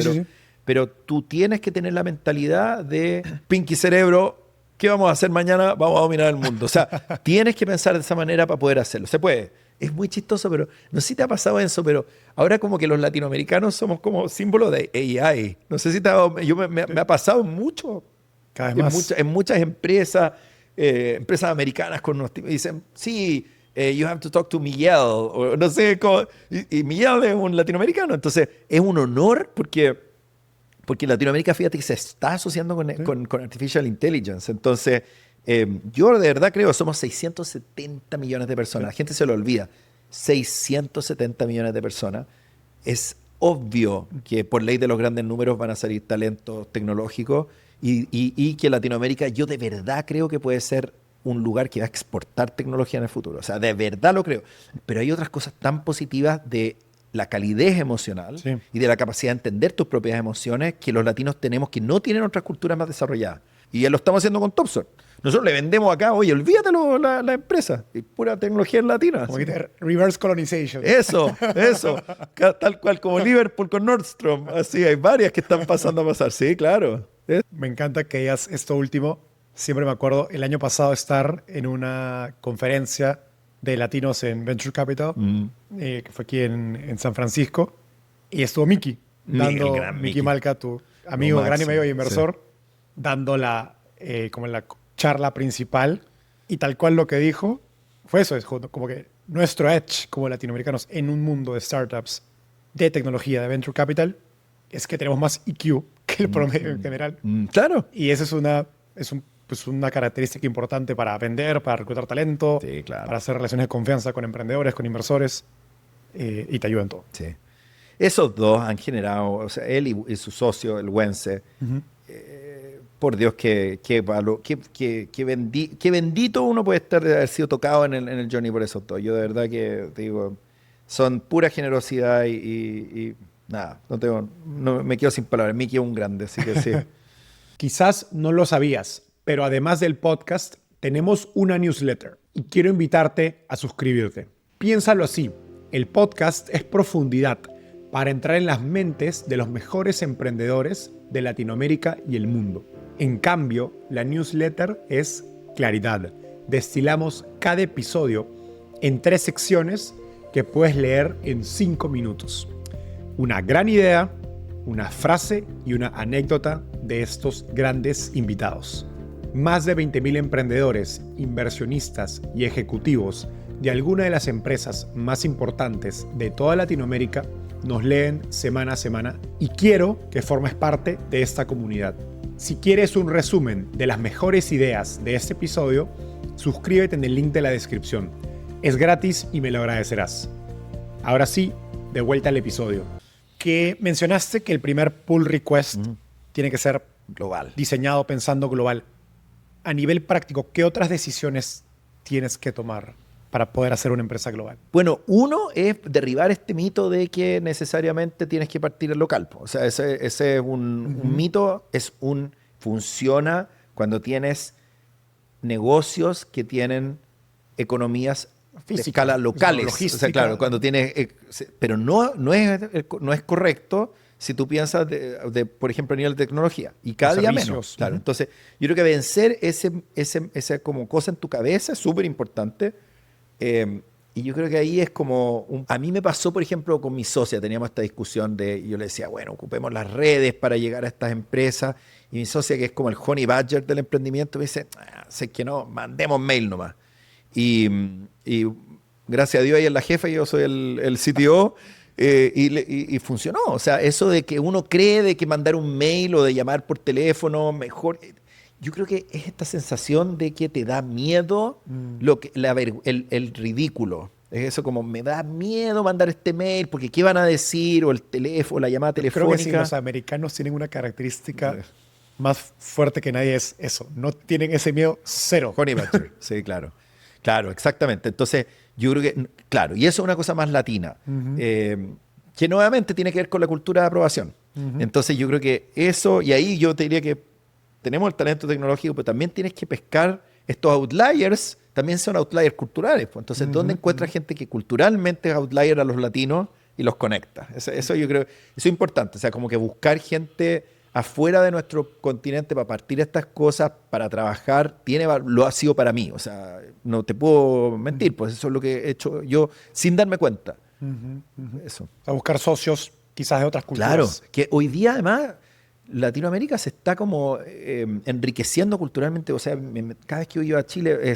A: pero tú tienes que tener la mentalidad de Pinky Cerebro, ¿qué vamos a hacer mañana? Vamos a dominar el mundo. O sea, tienes que pensar de esa manera para poder hacerlo. Se puede. Es muy chistoso, pero no sé si te ha pasado eso, pero ahora como que los latinoamericanos somos como símbolo de AI. No sé si me ha pasado mucho.
B: Cada vez más.
A: En muchas empresas americanas dicen, sí, you have to talk to Miguel, o no sé cómo. Y Miguel es un latinoamericano. Entonces, es un honor porque Latinoamérica, fíjate que se está asociando con Artificial Intelligence. Entonces, yo de verdad creo que somos 670 millones de personas. La gente se lo olvida. 670 millones de personas. Es obvio que por ley de los grandes números van a salir talentos tecnológicos y que Latinoamérica, yo de verdad creo que puede ser un lugar que va a exportar tecnología en el futuro. O sea, de verdad lo creo. Pero hay otras cosas tan positivas de la calidez emocional y de la capacidad de entender tus propias emociones que los latinos tenemos que no tienen otras culturas más desarrolladas. Y ya lo estamos haciendo con TopSort. Nosotros le vendemos acá, oye, olvídatelo la empresa. Es pura tecnología en latina.
B: Como reverse colonization.
A: Eso. Tal cual como Liverpool con Nordstrom. Así, hay varias que están pasando a pasar. Sí, claro.
B: Me encanta que digas esto último. siempre me acuerdo el año pasado estar en una conferencia de latinos en Venture Capital, que fue aquí en San Francisco, y estuvo Miki,
A: El gran
B: Miki
A: Miki.
B: Malca, tu amigo, gran
A: máximo,
B: amigo y inversor, dando como la charla principal, y tal cual lo que dijo fue eso, es como que nuestro edge como latinoamericanos en un mundo de startups, de tecnología, de Venture Capital, es que tenemos más IQ que el promedio en general.
A: Claro.
B: Y esa pues una característica importante para vender, para reclutar talento,
A: Sí, claro.
B: para hacer relaciones de confianza con emprendedores, con inversores, y te ayuda en todo.
A: Sí. Esos dos han generado, o sea, él y su socio, el Wense, por Dios, qué bendito uno puede estar de haber sido tocado en el journey por esos dos. Yo de verdad que te digo, son pura generosidad y nada, no, me quedo sin palabras. Mickey es un grande, así que sí.
C: Quizás no lo sabías, pero además del podcast, tenemos una newsletter y quiero invitarte a suscribirte. Piénsalo así, el podcast es profundidad para entrar en las mentes de los mejores emprendedores de Latinoamérica y el mundo. En cambio, la newsletter es claridad. Destilamos cada episodio en 3 secciones que puedes leer en 5 minutos. Una gran idea, una frase y una anécdota de estos grandes invitados. Más de 20.000 emprendedores, inversionistas y ejecutivos de alguna de las empresas más importantes de toda Latinoamérica nos leen semana a semana y quiero que formes parte de esta comunidad. Si quieres un resumen de las mejores ideas de este episodio, suscríbete en el link de la descripción. Es gratis y me lo agradecerás. Ahora sí, de vuelta al episodio.
B: Que mencionaste que el primer pull request tiene que ser
A: Global.
B: diseñado pensando global. A nivel práctico, ¿qué otras decisiones tienes que tomar para poder hacer una empresa global?
A: Bueno, uno es derribar este mito de que necesariamente tienes que partir el local. O sea, ese es un mito, funciona cuando tienes negocios que tienen economías de
B: Física,
A: escala locales.
B: logística.
A: O sea, claro, cuando tienes... pero no es correcto si tú piensas, por ejemplo, a nivel de tecnología. Y cada día
B: servicios.
A: menos. Claro. Entonces, yo creo que vencer esa como cosa en tu cabeza es súper importante. Y yo creo que ahí es como... A mí me pasó, por ejemplo, con mi socia. Teníamos esta discusión y yo le decía, bueno, ocupemos las redes para llegar a estas empresas. Y mi socia, que es como el honey badger del emprendimiento, me dice, sé que no, mandemos mail nomás. Y gracias a Dios ella es la jefa y yo soy el CTO. Y funcionó. O sea, eso de que uno cree de que mandar un mail o de llamar por teléfono mejor... Yo creo que es esta sensación de que te da miedo el ridículo. Es eso como, me da miedo mandar este mail porque ¿qué van a decir? O el teléfono, la llamada telefónica.
B: Creo que sí, los americanos tienen una característica más fuerte que nadie, es eso. No tienen ese miedo, cero.
A: Honey Badger. Sí, claro. Claro, exactamente. Entonces, yo creo que, claro, y eso es una cosa más latina, que nuevamente tiene que ver con la cultura de aprobación. Entonces, yo creo que eso, y ahí yo te diría que tenemos el talento tecnológico, pero también tienes que pescar estos outliers, también son outliers culturales. Pues. Entonces, ¿dónde encuentras gente que culturalmente es outlier a los latinos y los conecta? Eso yo creo, eso es importante. O sea, como que buscar gente afuera de nuestro continente para partir estas cosas, para trabajar, lo ha sido para mí. O sea, no te puedo mentir, pues eso es lo que he hecho yo sin darme cuenta. Eso.
B: A buscar socios quizás de otras culturas.
A: Claro, que hoy día además Latinoamérica se está como enriqueciendo culturalmente. O sea, cada vez que yo iba a Chile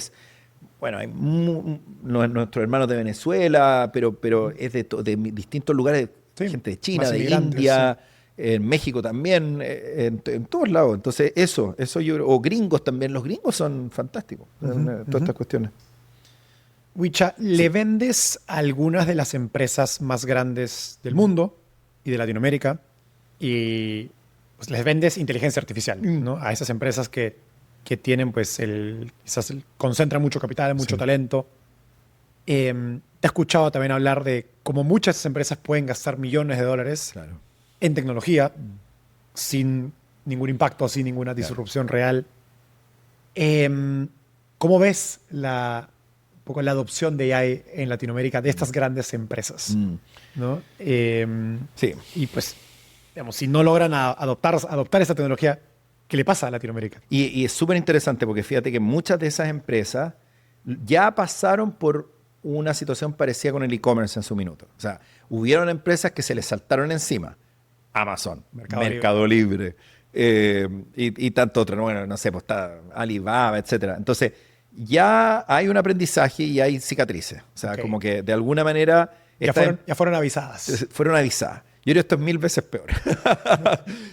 A: bueno, hay nuestros hermanos de Venezuela, pero es de distintos lugares,
B: Sí,
A: gente de China,
B: más
A: de
B: inmigrantes,
A: India, en México también, en todos lados. Entonces eso yo, o gringos también, los gringos son fantásticos, todas estas cuestiones.
B: Wicha, ¿le vendes a algunas de las empresas más grandes del mundo y de Latinoamérica y pues les vendes inteligencia artificial, ¿no? A esas empresas que tienen, pues, quizás concentran mucho capital, mucho talento. Te he escuchado también hablar de cómo muchas de esas empresas pueden gastar millones de dólares en tecnología sin ningún impacto, sin ninguna disrupción real. ¿Cómo ves un poco la adopción de AI en Latinoamérica de estas grandes empresas? ¿No?
A: Sí.
B: Y pues, digamos, si no logran adoptar esta tecnología, ¿Qué le pasa a Latinoamérica?
A: Y es súper interesante porque fíjate que muchas de esas empresas ya pasaron por una situación parecida con el e-commerce en su minuto. O sea, hubieron empresas que se les saltaron encima. Amazon, Mercado Libre, y tanto otro. Bueno, no sé, pues está Alibaba, etcétera. Entonces, ya hay un aprendizaje y hay cicatrices. O sea, como que de alguna manera...
B: Ya fueron avisadas.
A: Fueron avisadas. Yo creo que esto es 1000 veces peor.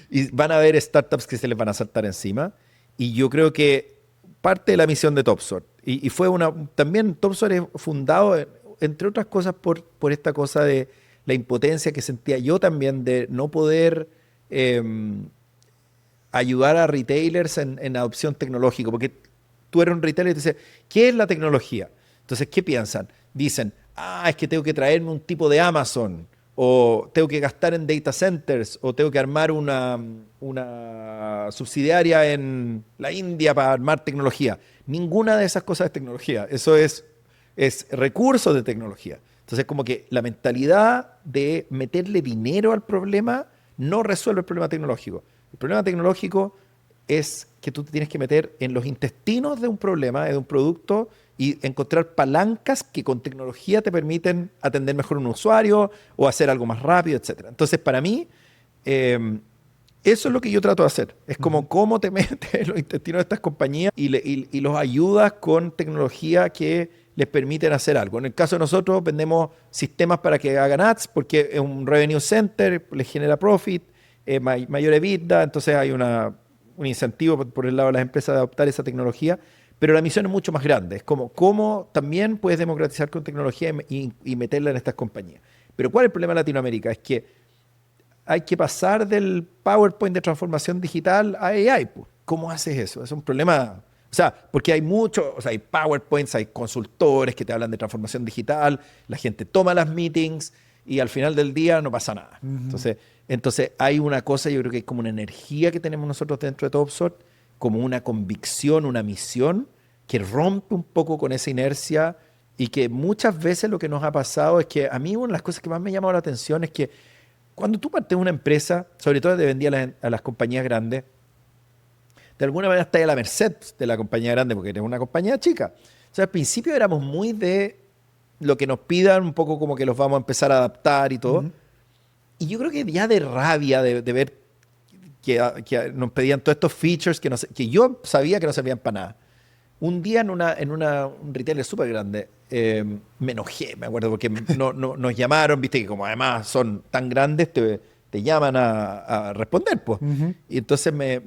A: Y van a haber startups que se les van a saltar encima. Y yo creo que parte de la misión de TopSort, y fue también TopSort es fundado, entre otras cosas, por esta cosa de la impotencia que sentía yo también de no poder ayudar a retailers en adopción tecnológica. Porque tú eres un retailer y te dices, ¿qué es la tecnología? Entonces, ¿qué piensan? Dicen, es que tengo que traerme un tipo de Amazon, o tengo que gastar en data centers, o tengo que armar una subsidiaria en la India para armar tecnología. Ninguna de esas cosas es tecnología. Eso es recursos de tecnología. Entonces, como que la mentalidad de meterle dinero al problema no resuelve el problema tecnológico. El problema tecnológico es que tú te tienes que meter en los intestinos de un problema, de un producto, y encontrar palancas que con tecnología te permiten atender mejor a un usuario o hacer algo más rápido, etc. Entonces, para mí, eso es lo que yo trato de hacer. Es como cómo te metes en los intestinos de estas compañías y los ayudas con tecnología que les permiten hacer algo. En el caso de nosotros, vendemos sistemas para que hagan ads, porque es un revenue center, les genera profit, mayor EBITDA, entonces hay un incentivo por el lado de las empresas de adoptar esa tecnología. Pero la misión es mucho más grande. Es como cómo también puedes democratizar con tecnología y meterla en estas compañías. Pero ¿cuál es el problema en Latinoamérica? Es que hay que pasar del PowerPoint de transformación digital a AI. Pues. ¿Cómo haces eso? Es un problema. O sea, porque hay hay PowerPoints, hay consultores que te hablan de transformación digital, la gente toma las meetings y al final del día no pasa nada. Entonces hay una cosa, yo creo que es como una energía que tenemos nosotros dentro de TopSort, como una convicción, una misión que rompe un poco con esa inercia y que muchas veces lo que nos ha pasado es que a mí una de las cosas que más me ha llamado la atención es que cuando tú partes de una empresa, sobre todo te vendía a las compañías grandes, de alguna manera estás a la merced de la compañía grande porque eres una compañía chica. O sea, al principio éramos muy de lo que nos pidan, un poco como que los vamos a empezar a adaptar y todo. Y yo creo que ya de rabia de ver que nos pedían todos estos features que yo sabía que no servían para nada. Un día en un retailer súper grande me enojé, me acuerdo, porque nos llamaron, viste que como además son tan grandes, te llaman a responder, pues. Y entonces me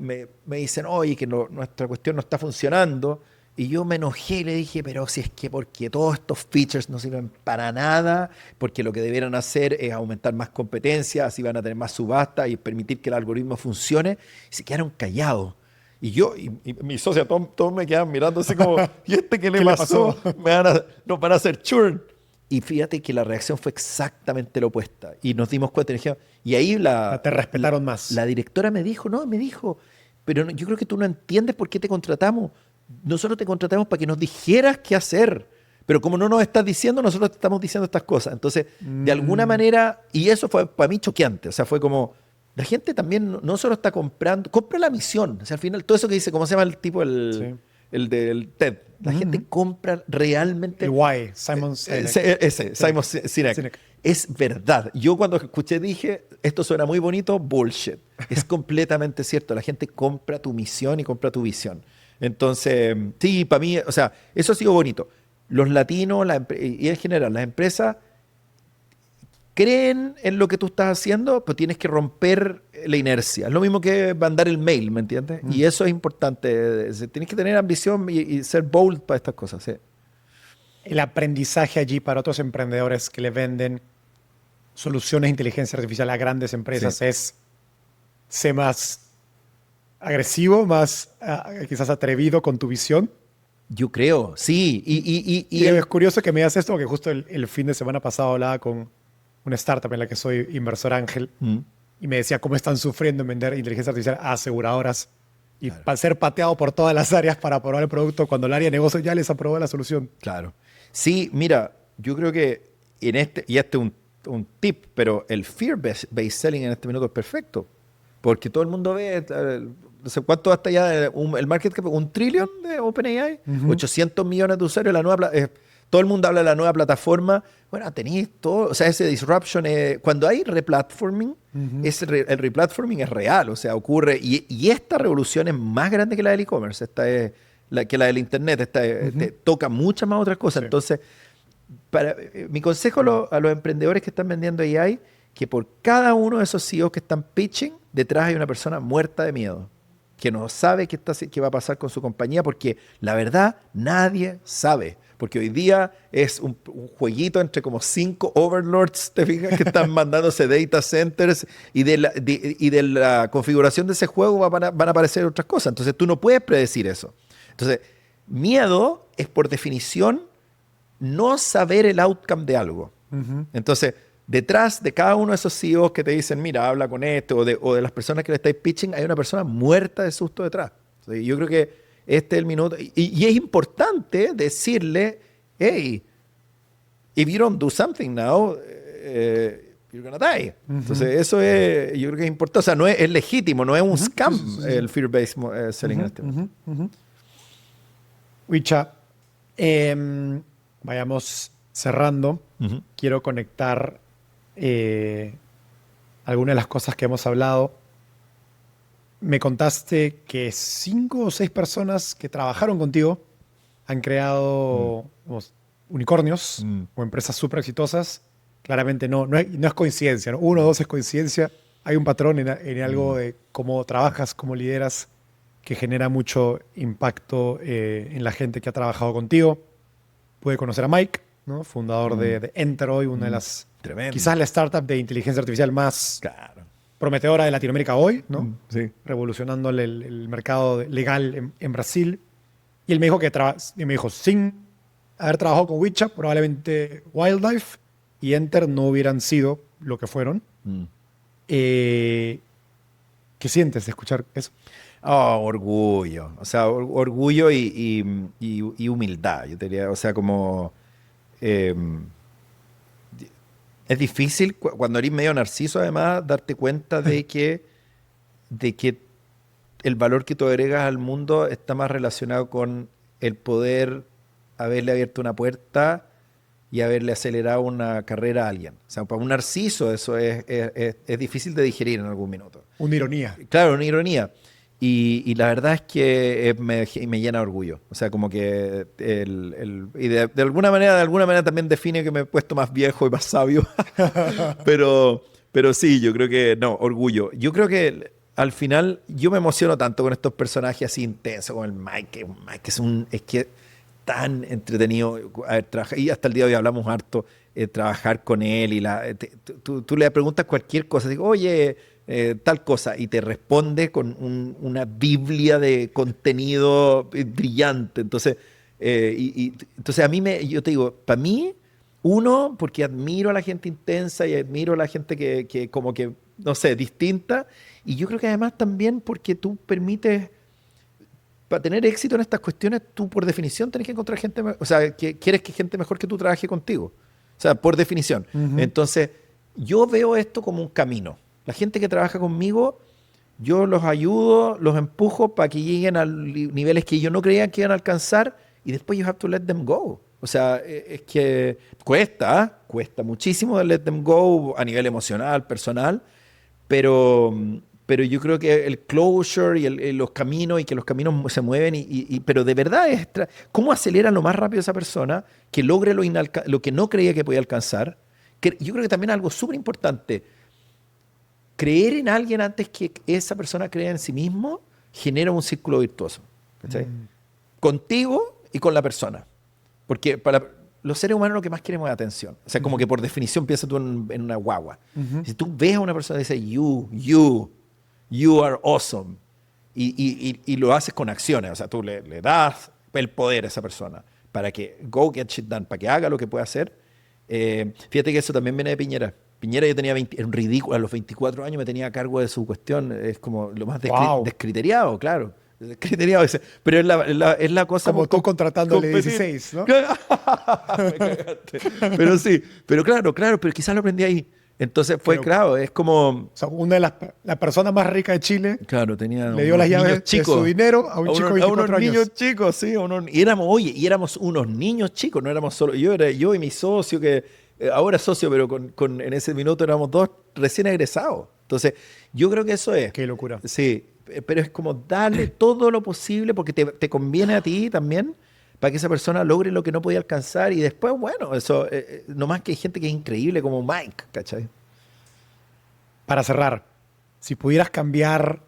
A: dicen, oye, que nuestra cuestión no está funcionando. Y yo me enojé y le dije, pero si es que porque todos estos features no sirven para nada, porque lo que debieran hacer es aumentar más competencia, así van a tener más subasta y permitir que el algoritmo funcione. Y se quedaron callados. Y yo y mi socia, todos me quedaban mirando así como, ¿y este qué le pasó? Nos van a hacer churn. Y fíjate que la reacción fue exactamente la opuesta. Y nos dimos cuenta y dijimos, y ahí
B: te respetaron más.
A: La directora me dijo, pero yo creo que tú no entiendes por qué te contratamos. Nosotros te contratamos para que nos dijeras qué hacer. Pero como no nos estás diciendo, nosotros te estamos diciendo estas cosas. Entonces, de alguna manera, y eso fue para mí choqueante. O sea, fue como, la gente también no solo está comprando, compra la misión. O sea, al final, todo eso que dice, ¿cómo se llama el tipo? El del TED. La gente compra realmente...
B: El Why, Simon Sinek.
A: Simon Sinek. Es verdad. Yo cuando escuché dije, esto suena muy bonito, bullshit. Es completamente cierto. La gente compra tu misión y compra tu visión. Entonces, sí, para mí, o sea, eso ha sido bonito. Los latinos y en general las empresas creen en lo que tú estás haciendo, pero tienes que romper la inercia. Es lo mismo que mandar el mail, ¿me entiendes? Y eso es importante. Tienes que tener ambición y ser bold para estas cosas. ¿Sí?
B: El aprendizaje allí para otros emprendedores que le venden soluciones de inteligencia artificial a grandes empresas es ser más agresivo, más quizás atrevido con tu visión.
A: Yo creo, sí.
B: Y es curioso que me digas esto, porque justo el fin de semana pasado hablaba con una startup en la que soy inversor ángel y me decía cómo están sufriendo en vender inteligencia artificial a aseguradoras y para ser pateado por todas las áreas para aprobar el producto cuando el área de negocio ya les aprobó la solución.
A: Claro. Sí, mira, yo creo que y este es un tip, pero el fear-based selling en este minuto es perfecto. Porque todo el mundo ve, no sé cuánto hasta ya el market cap, 1 trillón de OpenAI, 800 millones de usuarios, todo el mundo habla de la nueva plataforma. Bueno, tenéis todo, o sea, ese disruption, cuando hay replatforming, el replatforming es real, o sea, ocurre, y esta revolución es más grande que la del e-commerce, esta es que la del internet, toca muchas más otras cosas. Sí. Entonces, mi consejo a los emprendedores que están vendiendo AI, que por cada uno de esos CEOs que están pitching, detrás hay una persona muerta de miedo, que no sabe qué va a pasar con su compañía, porque la verdad nadie sabe. Porque hoy día es un jueguito entre como 5 overlords, ¿te fijas? Que están mandándose data centers y de la configuración de ese juego van a aparecer otras cosas. Entonces tú no puedes predecir eso. Entonces, miedo es por definición no saber el outcome de algo. Entonces, detrás de cada uno de esos CEOs que te dicen, mira, habla con esto, o de las personas que le estáis pitching, hay una persona muerta de susto detrás. Entonces, yo creo que este es el minuto. Y es importante decirle, hey, if you don't do something now, you're gonna die. Entonces, eso es, yo creo que es importante. O sea, es legítimo, no es un scam el fear-based selling.
B: Wicha, vayamos cerrando. Quiero conectar algunas de las cosas que hemos hablado. Me contaste que 5 o 6 personas que trabajaron contigo han creado unicornios o empresas súper exitosas. Claramente no es coincidencia, ¿no? 1 o 2 es coincidencia. Hay un patrón en algo de cómo trabajas, cómo lideras, que genera mucho impacto en la gente que ha trabajado contigo. Pude conocer a Mike, ¿no? Fundador de Enter hoy, una de las...
A: Tremendo.
B: Quizás la startup de inteligencia artificial más... Claro. Prometedora de Latinoamérica hoy, ¿no?
A: Sí.
B: Revolucionando el mercado legal en Brasil. Y él me dijo sin haber trabajado con Wicha, probablemente Wildlife y Enter no hubieran sido lo que fueron. ¿Qué sientes de escuchar eso?
A: Oh, orgullo. O sea, orgullo y humildad, yo diría. O sea, como... es difícil cuando eres medio narciso, además, darte cuenta de que el valor que tú agregas al mundo está más relacionado con el poder haberle abierto una puerta y haberle acelerado una carrera a alguien. O sea, para un narciso eso es difícil de digerir en algún minuto.
B: Una ironía.
A: Claro, una ironía. Y la verdad es que me llena de orgullo. O sea, como que y de alguna manera también define que me he puesto más viejo y más sabio. pero sí, yo creo que no, orgullo. Yo creo que al final yo me emociono tanto con estos personajes así intensos, con el Mike, es que tan entretenido trabajar, y hasta el día de hoy hablamos harto, trabajar con él y tú le preguntas cualquier cosa, digo, oye, tal cosa, y te responde con una biblia de contenido brillante. Entonces, entonces yo te digo, para mí, uno, porque admiro a la gente intensa y admiro a la gente que como que, no sé, distinta, y yo creo que además también porque tú permites, para tener éxito en estas cuestiones, tú por definición tenés que encontrar gente, o sea, que quieres que gente mejor que tú trabaje contigo, o sea, por definición. Entonces, yo veo esto como un camino. La gente que trabaja conmigo, yo los ayudo, los empujo para que lleguen a niveles que yo no creía que iban a alcanzar, y después you have to let them go. O sea, es que cuesta muchísimo let them go a nivel emocional, personal, pero yo creo que el closure y los caminos, y que los caminos se mueven, pero de verdad es cómo acelera lo más rápido esa persona que logre lo que no creía que podía alcanzar. Yo creo que también algo súper importante, creer en alguien antes que esa persona crea en sí mismo genera un círculo virtuoso. Contigo y con la persona. Porque para los seres humanos lo que más queremos es atención. O sea, como que por definición piensa tú en una guagua. Si tú ves a una persona y dices, you are awesome, y lo haces con acciones, o sea, tú le das el poder a esa persona para que go get shit done, para que haga lo que pueda hacer. Fíjate que eso también viene de Piñera. Piñera, yo tenía era un ridículo, a los 24 años me tenía a cargo de su cuestión, es como lo más descriteriado, claro. Descriteriado ese. Pero es la cosa...
B: Como tú contratándole 16, ¿no?
A: Pero sí, pero claro, pero quizás lo aprendí ahí. Entonces fue,
B: Pero-
A: claro, es como...
B: O sea, una de la persona más rica de Chile
A: Claro, tenía
B: le dio las
A: unos
B: llaves
A: niños
B: de
A: chicos.
B: su dinero a un chico de
A: A unos
B: 24 años.
A: niños chicos, sí. Y éramos unos niños chicos, no éramos solo... Yo y mi socio, que ahora es socio, pero en ese minuto éramos dos recién egresados. Entonces, yo creo que eso es.
B: Qué locura.
A: Sí, pero es como darle todo lo posible porque te conviene a ti también para que esa persona logre lo que no podía alcanzar y después, bueno, eso, nomás que hay gente que es increíble como Mike, ¿cachai?
B: Para cerrar, si pudieras cambiar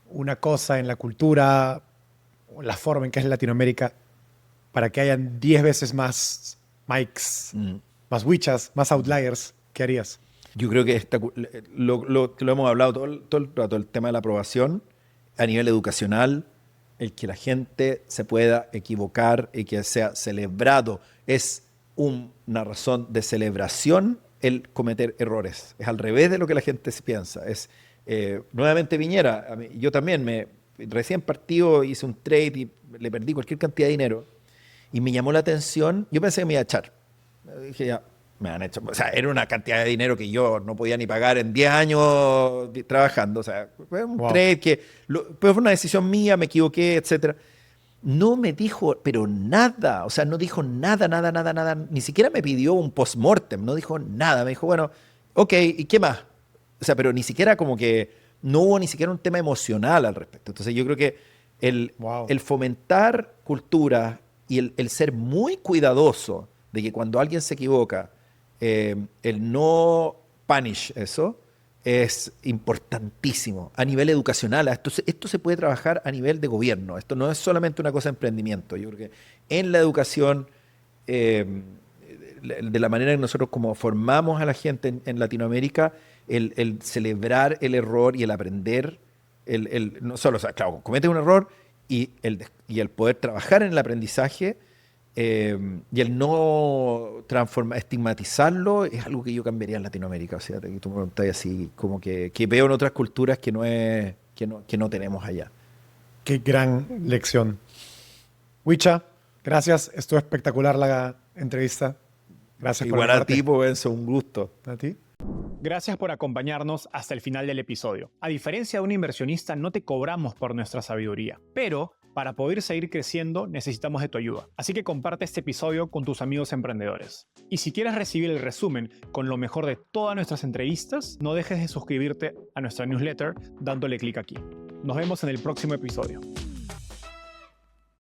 B: una cosa en la cultura o la forma en que es Latinoamérica para que hayan 10 veces más Mikes, más Wichas, más Outliers, ¿qué harías?
A: Yo creo que lo hemos hablado todo el rato, el tema de la aprobación a nivel educacional, el que la gente se pueda equivocar y que sea celebrado. Es una razón de celebración el cometer errores. Es al revés de lo que la gente se piensa. Es, nuevamente Piñera, yo también recién partido hice un trade y le perdí cualquier cantidad de dinero y me llamó la atención. Yo pensé que me iba a echar. Dije, ya, me han hecho. O sea, era una cantidad de dinero que yo no podía ni pagar en 10 años trabajando. O sea, fue un trade que. Pero fue una decisión mía, me equivoqué, etcétera. No me dijo, pero nada. O sea, no dijo nada, nada, nada, nada. Ni siquiera me pidió un post-mortem. No dijo nada. Me dijo, bueno, ok, ¿y qué más? O sea, pero ni siquiera como que. No hubo ni siquiera un tema emocional al respecto. Entonces, yo creo que el fomentar cultura y el ser muy cuidadoso de que cuando alguien se equivoca, el no punish eso es importantísimo a nivel educacional. Esto se puede trabajar a nivel de gobierno. Esto no es solamente una cosa de emprendimiento. Yo creo que en la educación, de la manera que nosotros como formamos a la gente en Latinoamérica, el celebrar el error y el aprender, no solo, o sea, claro, cometes un error y el poder trabajar en el aprendizaje. Y el no estigmatizarlo es algo que yo cambiaría en Latinoamérica. O sea, tú me preguntas así, como que veo en otras culturas que no tenemos allá.
B: Qué gran lección. Wicha, gracias. Estuvo espectacular la entrevista. Gracias por
A: Igual a
B: animarte.
A: ti, pues, es un gusto.
B: ¿A ti?
D: Gracias por acompañarnos hasta el final del episodio. A diferencia de un inversionista, no te cobramos por nuestra sabiduría, pero para poder seguir creciendo necesitamos de tu ayuda. Así que comparte este episodio con tus amigos emprendedores. Y si quieres recibir el resumen con lo mejor de todas nuestras entrevistas, no dejes de suscribirte a nuestra newsletter dándole clic aquí. Nos vemos en el próximo episodio.